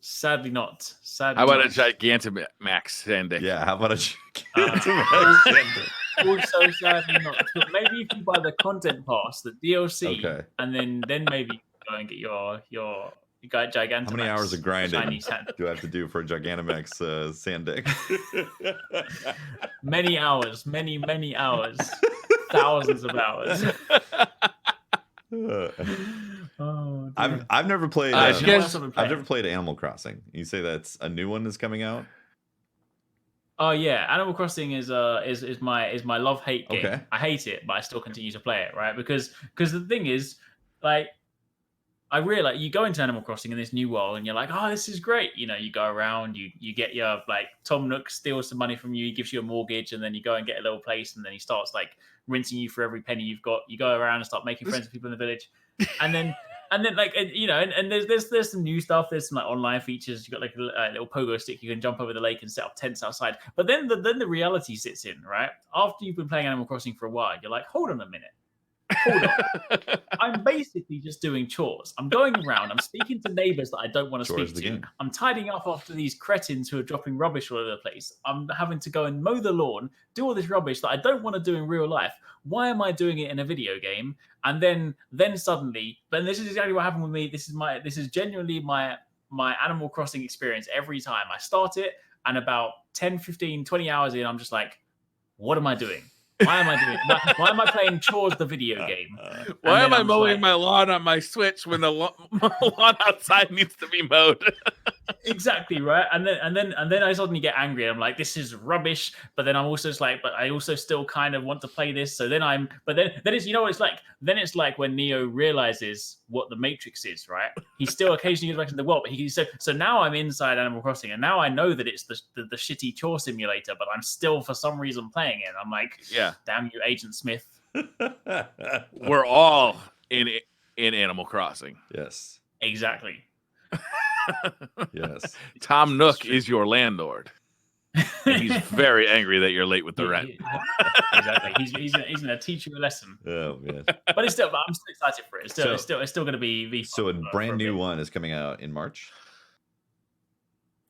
Sadly not. How about a Gigantamax sand dick? Yeah, how about a Gigantamax sand dick? Also sadly not. But maybe if you buy the content pass, the DLC, and then maybe you can go and get your Gigantamax. How many hours of grinding do I have to do for a Gigantamax sand dick? Many hours. Many hours. Thousands of hours. I've never played. I've never played Animal Crossing. You say that's a new one that's coming out? Oh yeah, Animal Crossing is my love-hate game. Okay. I hate it, but I still continue to play it, right? Because the thing is, like, I realize you go into Animal Crossing in this new world, and you're like, oh, this is great. You know, you go around, you get your like Tom Nook steals some money from you, he gives you a mortgage, and then you go and get a little place, and then he starts like rinsing you for every penny you've got. You go around and start making friends with people in the village, and then like you know, and there's some new stuff. There's some like online features. You got like a little pogo stick. You can jump over the lake and set up tents outside. But then the reality sits in, right? After you've been playing Animal Crossing for a while, you're like, hold on a minute. Hold on. I'm basically just doing chores. I'm going around. I'm speaking to neighbors that I don't want to speak to. Game. I'm tidying up after these cretins who are dropping rubbish all over the place. I'm having to go and mow the lawn, do all this rubbish that I don't want to do in real life. Why am I doing it in a video game? And then suddenly, but this is exactly what happened with me. This is genuinely my Animal Crossing experience every time. I start it, and about 10, 15, 20 hours in, I'm just like, what am I doing? Why am I doing it? Why am I playing Chores, the video game? Why am I mowing my lawn on my Switch when the lawn outside needs to be mowed? Exactly, right. And then I suddenly get angry. I'm like, this is rubbish. But then I'm also just like, but I also still kind of want to play this. So then then it's, you know what it's like? Then it's like when Neo realizes what the Matrix is, right? He still occasionally goes back to the world, but so now I'm inside Animal Crossing, and now I know that it's the shitty chore simulator, but I'm still for some reason playing it. I'm like, damn you, Agent Smith. We're all in Animal Crossing. Yes. Exactly. Yes. Tom Nook is your landlord. And he's very angry that you're late with the rent. Exactly. He's gonna teach you a lesson. Oh man. But I'm still excited for it. It's still gonna be so a brand new one is coming out in March.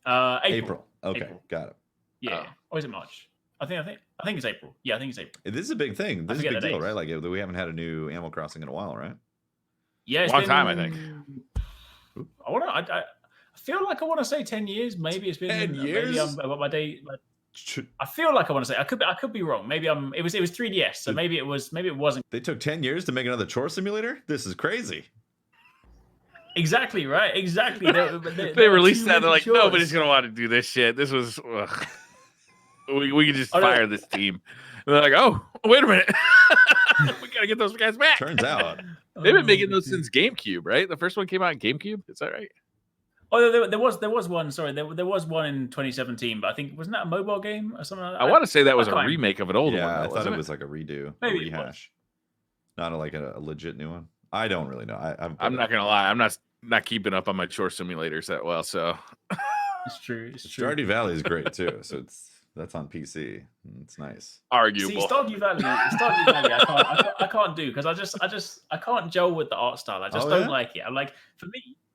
April. Okay, April. Got it. Yeah. Or is it March? I think it's April. Yeah, I think it's April. This is a big thing. This is a big deal, right? Like we haven't had a new Animal Crossing in a while, right? Yeah, it's long time, I think. I feel like I want to say 10 years. Maybe it's been 10 years. Maybe I'm about my day. I feel like I want to say. I could be wrong. Maybe it was 3DS. So maybe it wasn't. They took 10 years to make another chore simulator. This is crazy. Exactly right. Exactly. They released that. They're like, nobody's gonna want to do this shit. This was. We can just fire this team. And they're like, oh, wait a minute. We gotta get those guys back. Turns out they've been making those since GameCube, right? The first one came out in GameCube. Is that right? Oh, there was one. Sorry, there was one in 2017, but I think wasn't that a mobile game or something like that? I want to say that was a remake of an old one. Yeah, I thought it was like a redo, a rehash, not like a legit new one. I don't really know. I'm not gonna lie. I'm not keeping up on my chore simulators that well. So it's true. Stardew Valley is great too. So that's on PC. It's nice. Arguable. See, Stardew Valley, I can't do because I can't gel with the art style. I just don't like it. I'm like,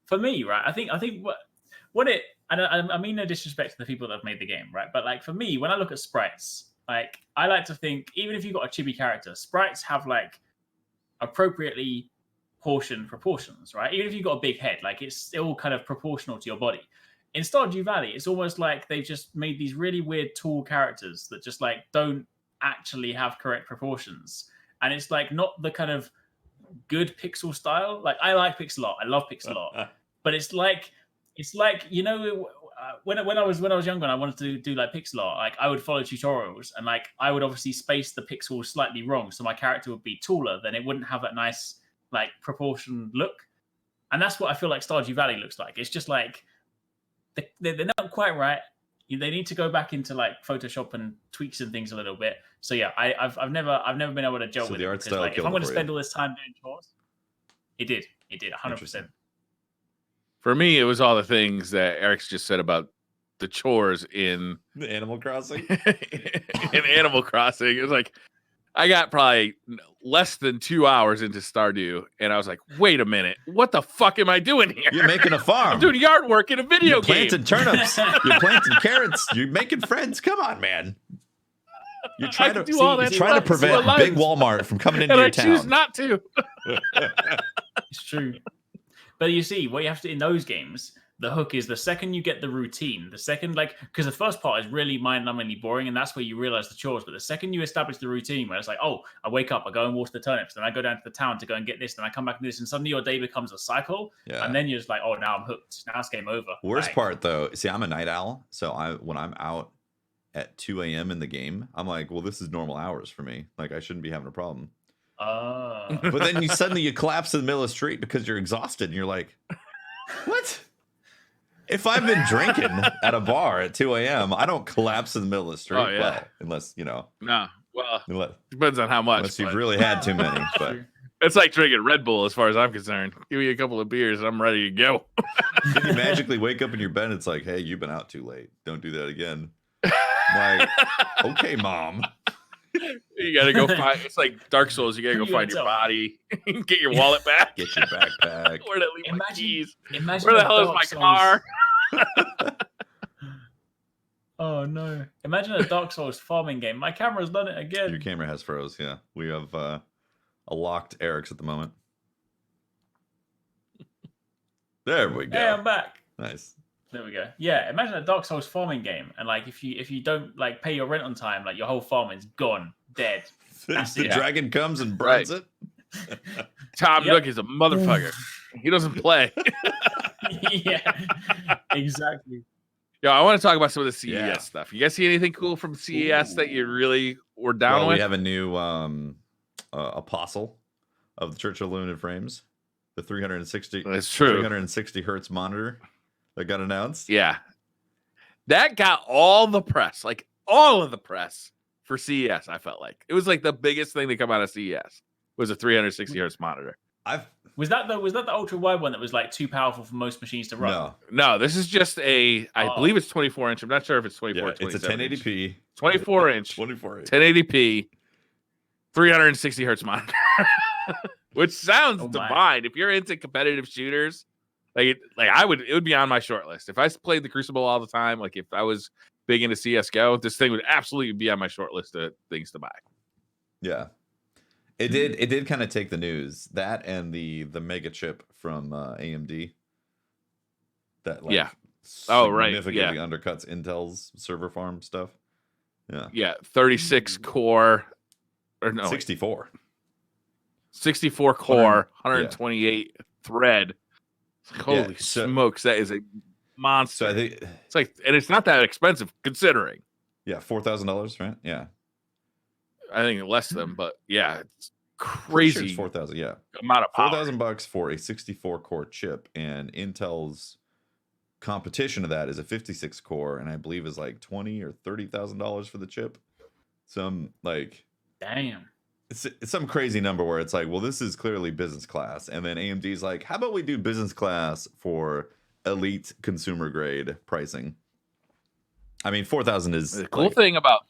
for me, right? I think what it, and I mean no disrespect to the people that have made the game, right? But like for me, when I look at sprites, like I like to think, even if you've got a chibi character, sprites have like appropriately portioned proportions, right? Even if you've got a big head, like it's still kind of proportional to your body. In Stardew Valley, it's almost like they've just made these really weird tall characters that just like don't actually have correct proportions. And it's like not the kind of good pixel style. Like I like pixel art. I love pixel art. But it's like you know, when I was younger and I wanted to do like pixel art, like I would follow tutorials and like I would obviously space the pixels slightly wrong, so my character would be taller, then it wouldn't have that nice like proportioned look. And that's what I feel like Stardew Valley looks like. It's just like they're not quite right. They need to go back into like Photoshop and tweaks and things a little bit. So yeah, I've never been able to gel with the it art because style like, if I'm going to spend all this time doing chores, it did 100%. For me, it was all the things that Eric's just said about the chores in the Animal Crossing. In Animal Crossing, it was like I got probably less than 2 hours into Stardew, and I was like, "Wait a minute, what the fuck am I doing here? You're making a farm. I'm doing yard work in a video game. You're planting turnips. You're planting carrots. You're making friends. Come on, man. You're trying to prevent Big Walmart from coming into your town. I choose not to. It's true. But you see, what you have to in those games, the hook is the second you get the routine, the second, like, because the first part is really mind-numbingly boring, and that's where you realize the chores. But the second you establish the routine, where it's like, oh, I wake up, I go and water the turnips, then I go down to the town to go and get this, then I come back and do this, and suddenly your day becomes a cycle. Yeah. And then you're just like, oh, now I'm hooked. Now it's game over. Worst part, though, see, I'm a night owl, so when I'm out at 2 a.m. in the game, I'm like, well, this is normal hours for me. Like, I shouldn't be having a problem. But then you collapse in the middle of the street because you're exhausted, and you're like, what? If I've been drinking at a bar at 2 a.m., I don't collapse in the middle of the street. Oh, yeah. Well, unless, you know. No. Well, depends on how much. Unless you've really had too many. But it's like drinking Red Bull as far as I'm concerned. Give me a couple of beers and I'm ready to go. Then you magically wake up in your bed and it's like, hey, you've been out too late. Don't do that again. I'm like, okay, Mom. You gotta go find. It's like Dark Souls. You gotta go find your body, get your wallet back, get your backpack. Where did I leave my keys? Where the hell is my car? Oh no! Imagine a Dark Souls farming game. My camera's done it again. Your camera has froze. Yeah, we have a locked Eric's at the moment. There we go. Hey, I'm back. Nice. There we go. Yeah, imagine a Dark Souls farming game, and like if you don't like pay your rent on time, like your whole farm is gone, dead. The dragon comes and burns it. Tom Nook is a motherfucker. He doesn't play. Yeah, exactly. Yeah, I want to talk about some of the CES stuff. You guys see anything cool from CES that you really were down with? We have a new Apostle of the Church of Illuminated Frames, the 360 hertz monitor that got announced. Yeah, that got all the press, like all of the press for CES. I felt like it was like the biggest thing to come out of CES was a 360 hertz monitor. Was that the ultra wide one that was like too powerful for most machines to run? No, this is just I believe it's 24 inch. I'm not sure if it's 24. Yeah, it's a 1080p, 24 inch, 1080p, 360 hertz monitor, which sounds divine. If you're into competitive shooters, it would be on my short list. If I played the Crucible all the time, like if I was big into CS:GO, this thing would absolutely be on my short list of things to buy. Yeah. It did kind of take the news, that and the mega chip from AMD that significantly undercuts Intel's server farm stuff. Yeah, 36 core or no 64 core, 128 thread. Holy smokes, that is a monster. So I think it's like, and it's not that expensive considering. Yeah, $4,000, right? Yeah. I think less than, but yeah, it's crazy. Sure it's 4,000, yeah. Amount of power. $4,000 for a 64 core chip, and Intel's competition of that is a 56 core, and I believe is like $20,000 or $30,000 for the chip. Some like, damn, it's some crazy number where it's like, well, this is clearly business class, and then AMD's like, how about we do business class for elite consumer grade pricing? I mean, 4,000 is the cool thing about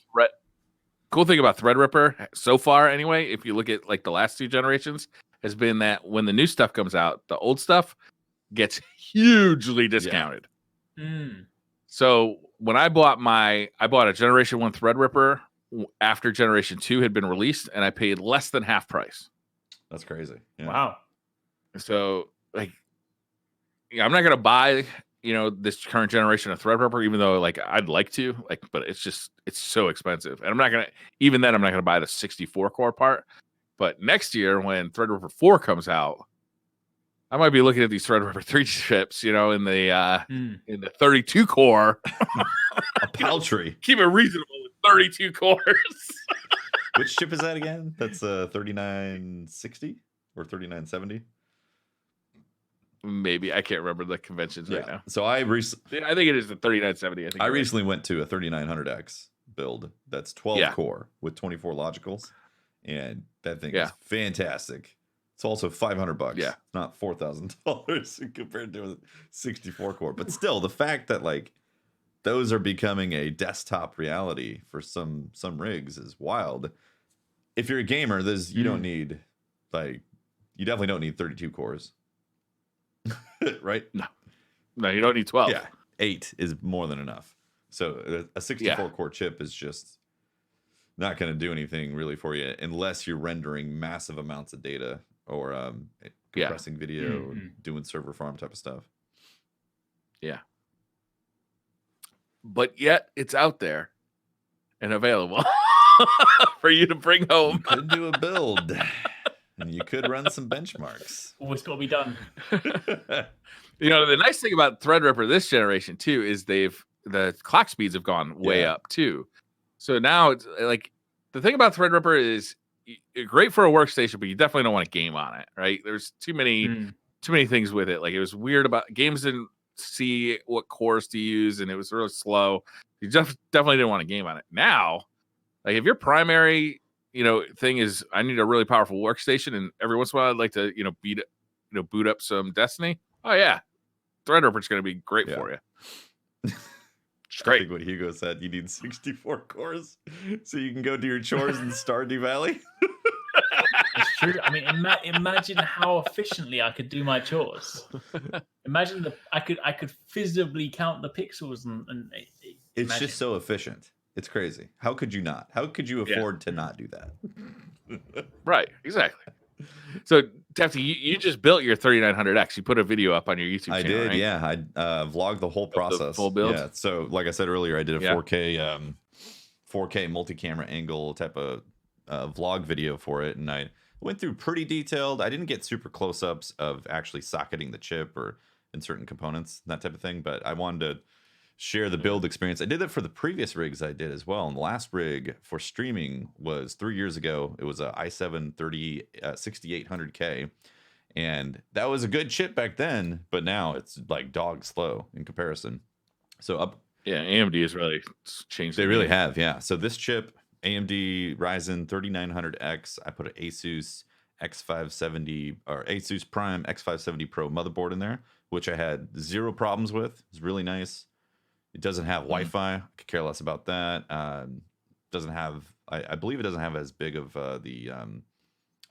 Threadripper so far, anyway, if you look at like the last two generations, has been that when the new stuff comes out, the old stuff gets hugely discounted. So when I bought a Generation 1 Threadripper after Generation 2 had been released, and I paid less than half price. That's crazy. Yeah. Wow. So like, I'm not gonna buy this current generation of Threadripper, even though like I'd like to, but it's so expensive, and I'm not gonna buy the 64 core part. But next year when Threadripper 4 comes out, I might be looking at these Threadripper 3 chips, in the 32 core. A paltry. Keep it reasonable with 32 cores. Which chip is that again? That's 3960 or 3970? Maybe, I can't remember the conventions right now. So I think it is the 3970. I recently went to a 3900X build that's 12 core with 24 logicals, and that thing is fantastic. It's also $500. Yeah, not $4,000 compared to a 64 core, but still, the fact that like those are becoming a desktop reality for some rigs is wild. If you're a gamer, you don't need you definitely don't need 32 cores. Right? No, you don't need 12. Yeah, 8 is more than enough. So a 64 core chip is just not going to do anything really for you unless you're rendering massive amounts of data or compressing video, doing server farm type of stuff. Yeah. But yet it's out there and available for you to bring home. You could do a build. And you could run some benchmarks. Always got to be done. The nice thing about Threadripper this generation too is the clock speeds have gone way up too. So now it's like the thing about Threadripper is great for a workstation, but you definitely don't want to game on it, right? There's too many things with it. Like it was weird about games didn't see what cores to use, and it was really slow. You definitely didn't want to game on it. Now, like if your primary thing is I need a really powerful workstation, and every once in a while I'd like to boot up some Destiny. Oh yeah, Threadripper's going to be great for you. It's great. I think what Hugo said, you need 64 cores so you can go do your chores in Stardew Valley. It's true. I mean, imagine how efficiently I could do my chores. Imagine I could visibly count the pixels and it's just so efficient. It's crazy. How could you not? How could you afford to not do that? Right, exactly. So, Tefty, you just built your 3900X. You put a video up on your YouTube channel, I did, right? yeah. I vlogged the whole process. The full build? Yeah. So, like I said earlier, I did a 4K multi-camera angle type of vlog video for it, and I went through pretty detailed. I didn't get super close-ups of actually socketing the chip or in certain components, that type of thing. But I wanted to share the build experience. I did that for the previous rigs I did as well. And the last rig for streaming was 3 years ago. It was a i7 6800K. And that was a good chip back then, but now it's like dog slow in comparison. So AMD has really changed. They really have, yeah. So this chip, AMD Ryzen 3900X, I put an Asus X570 or Asus Prime X570 Pro motherboard in there, which I had zero problems with. It's really nice. It doesn't have Wi-Fi. I could care less about that. Doesn't have, I believe it doesn't have as big of the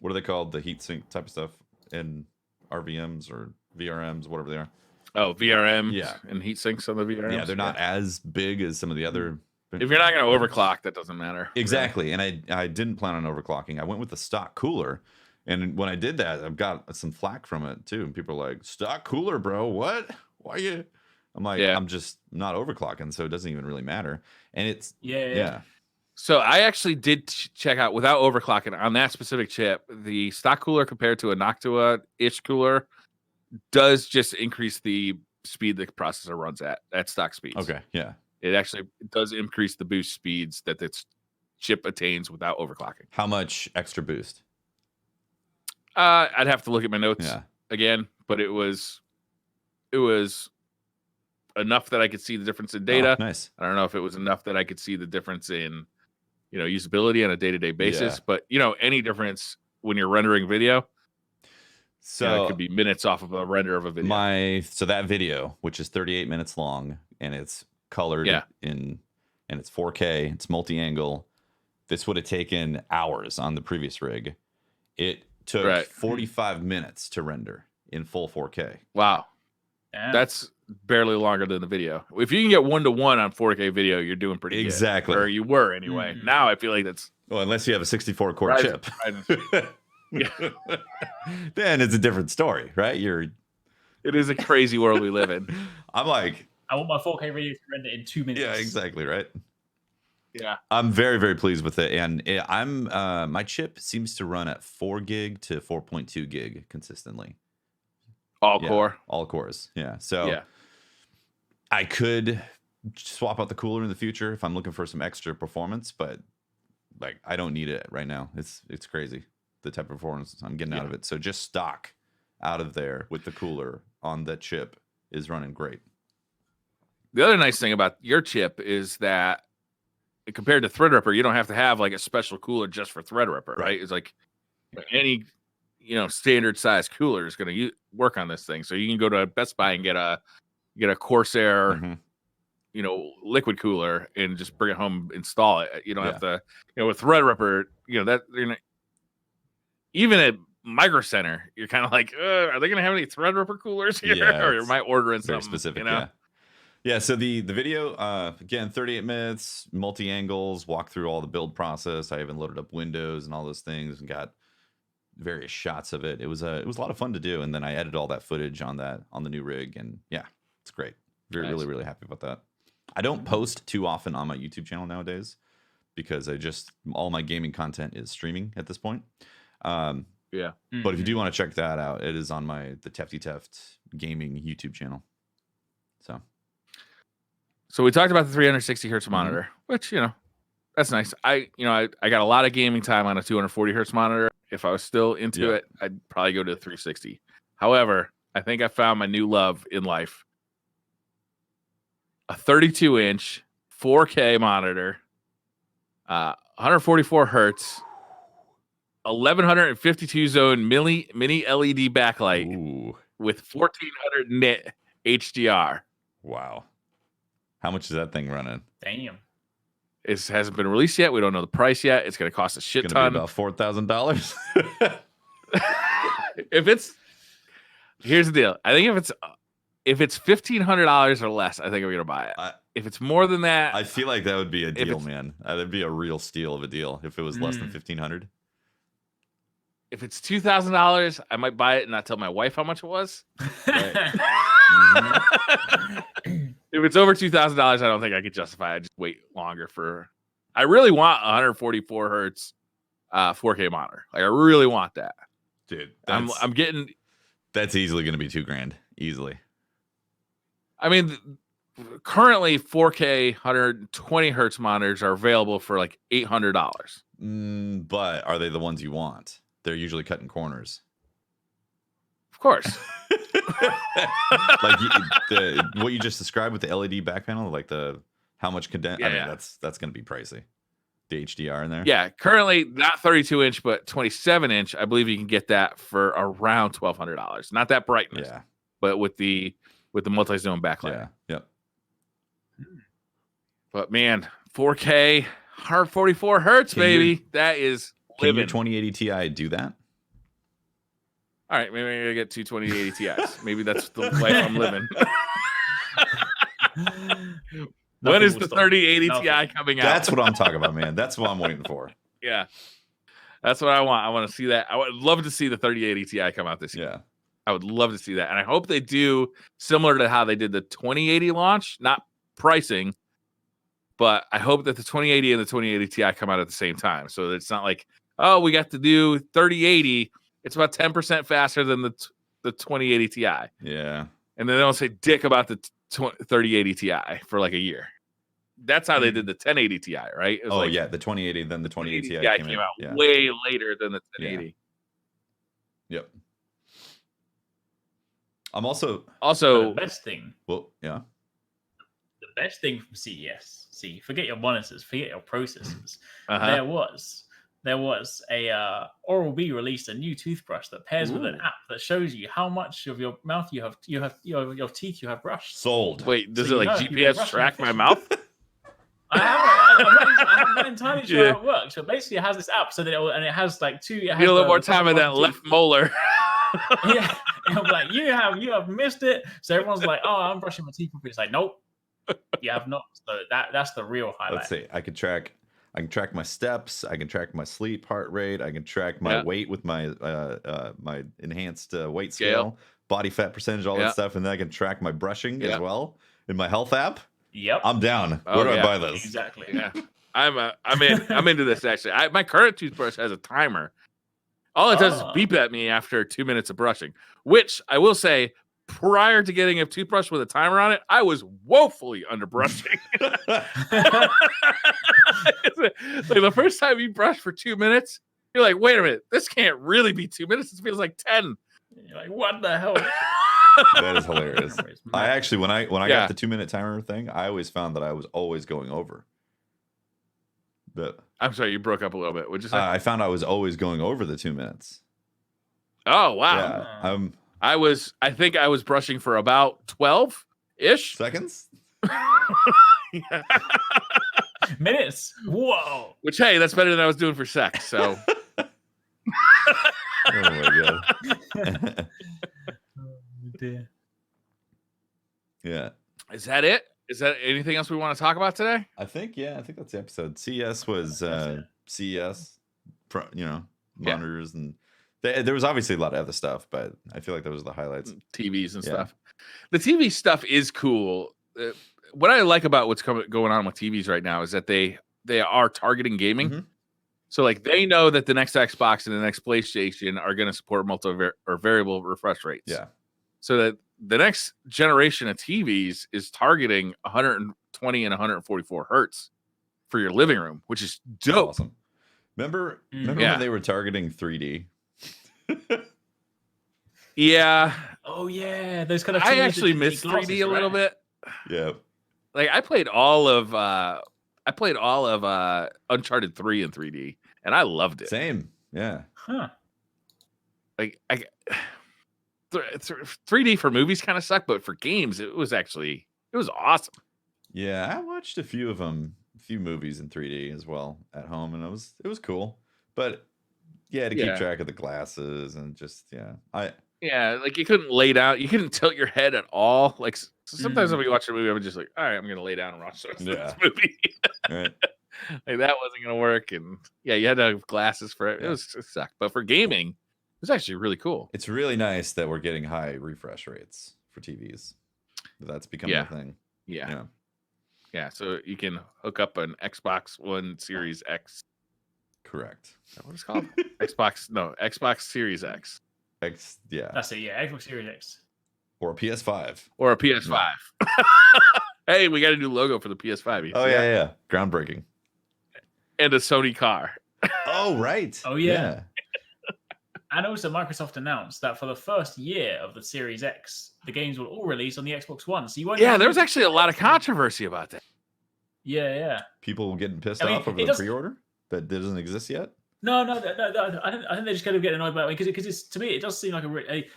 what are they called? The heatsink type of stuff in RVMs or VRMs, whatever they are. Oh, VRM, yeah, and heat sinks on the VRMs. Yeah, they're not as big as some of the other. If you're not going to overclock, that doesn't matter. Exactly, and I didn't plan on overclocking. I went with the stock cooler, and when I did that, I've got some flack from it too. And people are like, "Stock cooler, bro? What? Why you?" I'm like, I'm just not overclocking, so it doesn't even really matter. And it's yeah. So I actually did check out without overclocking on that specific chip. The stock cooler compared to a Noctua-ish cooler does just increase the speed the processor runs at stock speeds. Okay, yeah. It actually does increase the boost speeds that its chip attains without overclocking. How much extra boost? I'd have to look at my notes again, but it was enough that I could see the difference in data. Oh, nice. I don't know if it was enough that I could see the difference in usability on a day-to-day basis, but any difference when you're rendering video. So it could be minutes off of a render of a video. So that video, which is 38 minutes long, and it's colored and it's 4K, it's multi-angle. This would have taken hours on the previous rig. It took 45 minutes to render in full 4K. Wow. Yeah. That's barely longer than the video. If you can get 1-to-1 on 4K video, you're doing pretty good. Exactly. Or you were anyway. Mm-hmm. Now I feel like that's... Well, unless you have a 64 core chip. Then it's a different story, right? It is a crazy world we live in. I'm like... I want my 4K video to render in 2 minutes. Yeah, exactly, right? Yeah. I'm very, very pleased with it. And my chip seems to run at 4 gig to 4.2 gig consistently. All core? All cores, yeah. So I could swap out the cooler in the future if I'm looking for some extra performance, but like I don't need it right now. It's crazy the type of performance I'm getting out of it. So just stock out of there with the cooler on the chip is running great. The other nice thing about your chip is that compared to Threadripper, you don't have to have like a special cooler just for Threadripper, right? It's like any standard size cooler is going to work on this thing. So you can go to Best Buy and get a Corsair, liquid cooler and just bring it home, install it. You don't have to, with Threadripper, that even at Micro Center, you're kind of like, are they going to have any Threadripper coolers here? Yeah, or am I ordering something specific? Yeah. So the video, again, 38 minutes, multi-angles, walk through all the build process. I even loaded up Windows and all those things and got various shots of it. It was a lot of fun to do. And then I edited all that footage on the new rig, and it's great. Really, really happy about that. I don't post too often on my YouTube channel nowadays because all my gaming content is streaming at this point. But if you do want to check that out, it is on the Tefty Teft Gaming YouTube channel. So we talked about the 360 hertz monitor, which, that's nice. I got a lot of gaming time on a 240 hertz monitor. If I was still into it, I'd probably go to the 360. However, I think I found my new love in life. A 32-inch 4K monitor, 144 hertz, 1152 zone mini LED backlight with 1400 nit HDR. Wow. How much is that thing running? Damn. It hasn't been released yet. We don't know the price yet. It's going to cost a shit ton. Be about $4,000. Here's the deal. I think if it's $1,500 or less, I think I'm going to buy it. If it's more than that, I feel like that would be a deal, man. That'd be a real steal of a deal if it was less than $1,500. If it's $2,000, I might buy it and not tell my wife how much it was. Right. If it's over $2,000, I don't think I could justify it. I just wait longer for. I really want 144 hertz 4K monitor. Like I really want that, dude. I'm getting. That's easily going to be $2,000. Easily. I mean, currently 4K 120 hertz monitors are available for like $800. But are they the ones you want? They're usually cutting corners. Of course. Like what you just described with the LED back panel, like how much condense. I mean, that's going to be pricey. The HDR in there. Yeah, currently not 32 inch, but 27 inch. I believe you can get that for around $1,200. Not that brightness. Yeah. But with the multi-zone backlight. Yeah. Yep. But man, 4K, 144 hertz, baby. That is living. Can your 2080 Ti do that? All right, maybe I gotta get two 2080 Ti's. Maybe that's the life I'm living. When is the 3080 Ti coming out? That's what I'm talking about, man. That's what I'm waiting for. Yeah. That's what I want. I want to see that. I would love to see the 3080 Ti come out this year. Yeah. I would love to see that. And I hope they do similar to how they did the 2080 launch, not pricing, but I hope that the 2080 and the 2080 Ti come out at the same time. So it's not like, oh, we got to do 3080. It's about 10% faster than the 2080 Ti. Yeah. And then they don't say dick about the 3080 Ti for like a year. That's how they did the 1080 Ti, right? Oh, like, yeah, the 2080, then the 2080 Ti came out way later than the 1080. Yeah. Yep. I'm also the best thing. Well, yeah. The best thing from CES. See, forget your monitors, forget your processors. There was a Oral-B released a new toothbrush that pairs with an app that shows you how much of your mouth your teeth you have brushed. Sold. Wait, does it like GPS track my mouth? I'm not entirely sure how it works, but basically it has this app so that it has like two. It has a little more time in that left molar. Yeah, and I'm like, you have missed it. So everyone's like, oh, I'm brushing my teeth. It's like, nope, you have not. So that's the real highlight. Let's see. I can track my steps. I can track my sleep, heart rate. I can track my weight with my my enhanced weight scale, body fat percentage, all that stuff, and then I can track my brushing as well in my health app. Yep, I'm down. Where do I buy this? Exactly. Yeah, I'm into this actually. My current toothbrush has a timer. All it does is beep at me after 2 minutes of brushing, which I will say, prior to getting a toothbrush with a timer on it, I was woefully under brushing. Like the first time you brush for 2 minutes, you're like, wait a minute, this can't really be 2 minutes. It feels like 10. You're like, what the hell? That is hilarious. I actually, when I got the 2 minute timer thing, I always found that I was always going over. But I'm sorry, you broke up a little bit. What'd you say? I found I was always going over the 2 minutes. Oh wow! Yeah, I think I was brushing for about 12-ish seconds. Minutes. Whoa. Which, hey, that's better than I was doing for sex. So. Oh my god. Yeah. Is that it? Is that anything else we want to talk about today? I think that's the episode. CES was CES, monitors, and there was obviously a lot of other stuff, but I feel like those are the highlights. TVs and stuff. The TV stuff is cool. What I like about what's going on with TVs right now is that they are targeting gaming. Mm-hmm. So like they know that the next Xbox and the next PlayStation are going to support variable refresh rates. Yeah. So that the next generation of TVs is targeting 120 and 144 hertz for your living room, which is dope. Awesome. Remember when they were targeting 3D? Yeah. Oh yeah, those kind of. I actually missed 3D a little bit. Yeah. Like I played all of Uncharted 3 in 3D, and I loved it. Same. Yeah. Huh. Like 3D for movies kind of suck, but for games, it was awesome. Yeah, I watched a few movies in 3D as well at home, and it was cool. But to keep track of the glasses and just like you couldn't lay down, you couldn't tilt your head at all. Like sometimes when we watch a movie, I'm just like, all right, I'm gonna lay down and watch this movie. Right. Like that wasn't gonna work, and you had to have glasses for it. It sucked, but for gaming. It's actually really cool. It's really nice that we're getting high refresh rates for TVs. That's becoming a thing. Yeah. So you can hook up an Xbox One Series X. Correct. Is that what it's called? Xbox Series X. X. Yeah. That's it. Yeah, Xbox Series X. Or a PS5. Or a PS5. Yeah. Hey, we got a new logo for the PS5. Yeah. Groundbreaking. And a Sony car. Oh, right. Oh, yeah. And also, Microsoft announced that for the first year of the Series X, the games will all release on the Xbox One. So you won't. Yeah, there was actually a lot of controversy about that. Yeah. People getting pissed off over the pre-order that doesn't exist yet. No. I think they're just kind of getting annoyed about it because to me it does seem like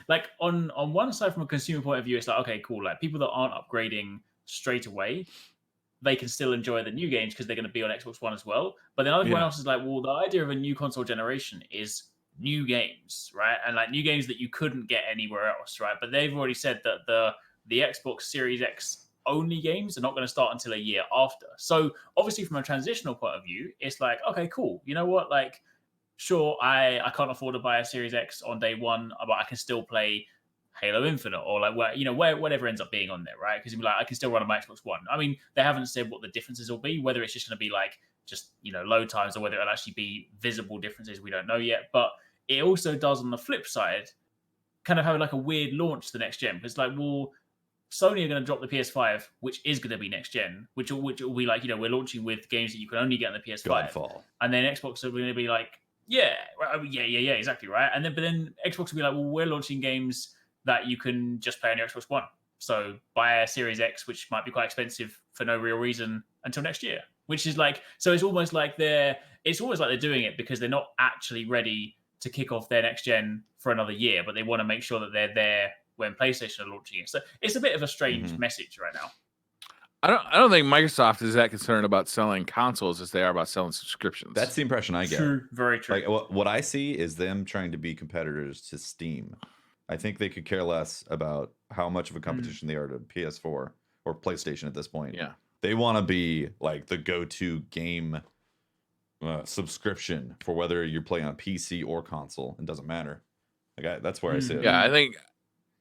like on one side from a consumer point of view, it's like, okay, cool. Like people that aren't upgrading straight away, they can still enjoy the new games because they're going to be on Xbox One as well. But then everyone else is like, well, the idea of a new console generation is new games, right? And like new games that you couldn't get anywhere else, right? But they've already said that the Xbox Series X only games are not going to start until a year after. So obviously from a transitional point of view, it's like, okay, cool. You know what? Like, sure, I can't afford to buy a Series X on day one, but I can still play Halo Infinite or like whatever ends up being on there, right? Because like I can still run on my Xbox One. I mean, they haven't said what the differences will be, whether it's just going to be like just load times or whether it'll actually be visible differences. We don't know yet, but it also does on the flip side kind of have like a weird launch to the next gen. Because like, well, Sony are going to drop the PS5, which is going to be next gen, which will be like, we're launching with games that you can only get on the PS5. Godfall. And then Xbox are going to be like, yeah, exactly, right. And then Xbox will be like, well, we're launching games that you can just play on your Xbox One. So buy a Series X, which might be quite expensive for no real reason until next year. Which is like, so it's almost like they're doing it because they're not actually ready to kick off their next gen for another year, but they want to make sure that they're there when PlayStation are launching it. So it's a bit of a strange message right now. I don't think Microsoft is that concerned about selling consoles as they are about selling subscriptions. That's the impression I get. True, very true. Like what I see is them trying to be competitors to Steam. I think they could care less about how much of a competition they are to PS4 or PlayStation at this point. Yeah, they want to be like the go-to game subscription for whether you're playing on PC or console. It doesn't matter. Like that's where I see it. Yeah, I think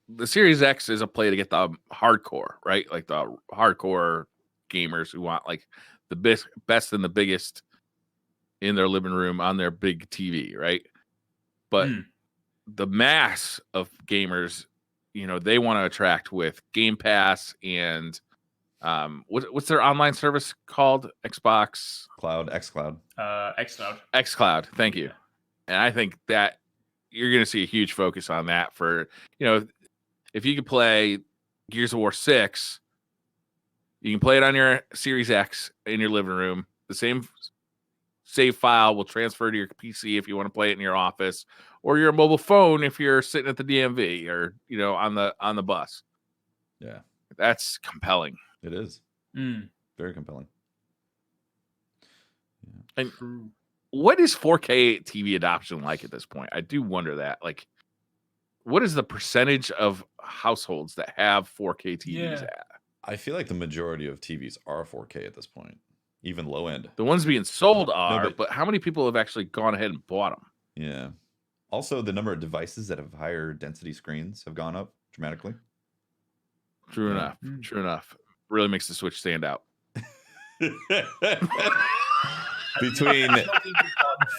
the Series X is a play to get the hardcore, right? Like the hardcore gamers who want like the best and the biggest in their living room on their big TV, right? But the mass of gamers, they want to attract with Game Pass and what's their online service called? Xbox Cloud, xCloud. xCloud. Thank you. And I think that you're going to see a huge focus on that for, if you could play Gears of War 6, you can play it on your Series X in your living room. The same save file will transfer to your PC if you want to play it in your office, or your mobile phone if you're sitting at the DMV or on the bus. Yeah, that's compelling. It is very compelling. Yeah. And what is 4K TV adoption like at this point? I do wonder that. Like, what is the percentage of households that have 4K TVs at? I feel like the majority of TVs are 4K at this point, even low end. The ones being sold are, but how many people have actually gone ahead and bought them? Yeah. Also, the number of devices that have higher density screens have gone up dramatically. True enough. True enough. Really makes the Switch stand out. Between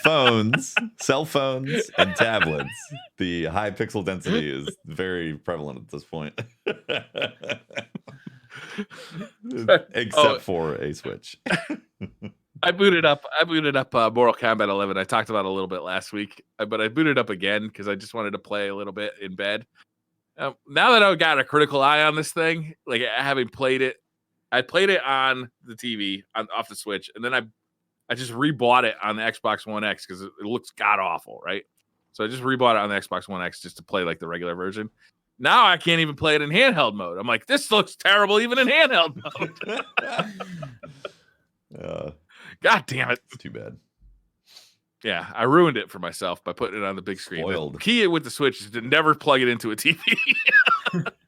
phones, cell phones, and tablets, the high pixel density is very prevalent at this point. Except for a Switch. I booted up Mortal Kombat 11. I talked about it a little bit last week, but I booted up again because I just wanted to play a little bit in bed. Now that I've got a critical eye on this thing, like having played it, I played it on the TV off the Switch, and then I just rebought it on the Xbox One X because it looks god awful, right? So I just rebought it on the Xbox One X just to play like the regular version. Now I can't even play it in handheld mode. I'm like, this looks terrible even in handheld mode. God damn it. It's too bad. Yeah, I ruined it for myself by putting it on the big screen. The key with the Switch is to never plug it into a TV.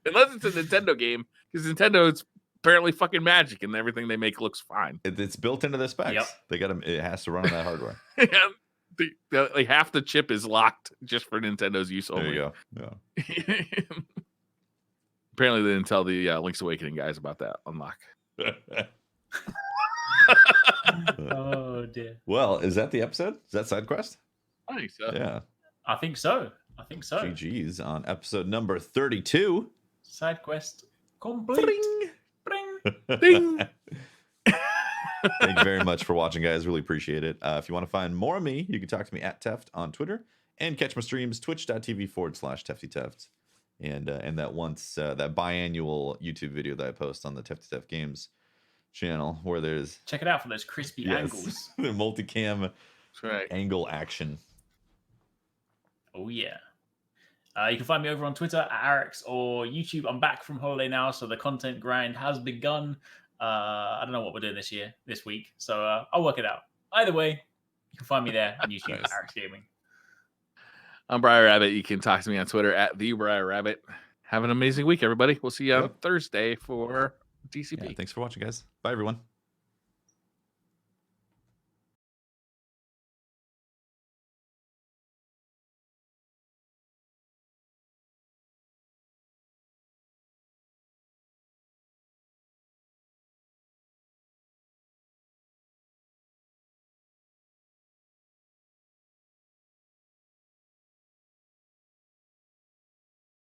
Unless it's a Nintendo game, because Nintendo is apparently fucking magic and everything they make looks fine. It's built into the specs. Yep. They got it has to run on that hardware. Like half the chip is locked just for Nintendo's use only. There you go. Yeah. Apparently they didn't tell the Link's Awakening guys about that unlock. Oh dear. Well, is that the episode? Is that SideQuest? I think so. Yeah. I think so. GG's on episode number 32. SideQuest complete. Bring. Ding. Thank you very much for watching, guys. Really appreciate it. If you want to find more of me, you can talk to me at Teft on Twitter and catch my streams twitch.tv/TeftyTeft. And that that biannual YouTube video that I post on the Tefty Teft Games channel, where there's check it out for those crispy angles. The multicam right. angle action. Oh yeah. You can find me over on Twitter at Arix or YouTube. I'm back from holiday now, so the content grind has begun. I don't know what we're doing this week, so I'll work it out. Either way, you can find me there on YouTube at Arix Gaming. I'm Briar Rabbit. You can talk to me on Twitter at the Briar Rabbit. Have an amazing week, everybody. We'll see you on Thursday for DCP. Yeah, thanks for watching, guys. Bye, everyone.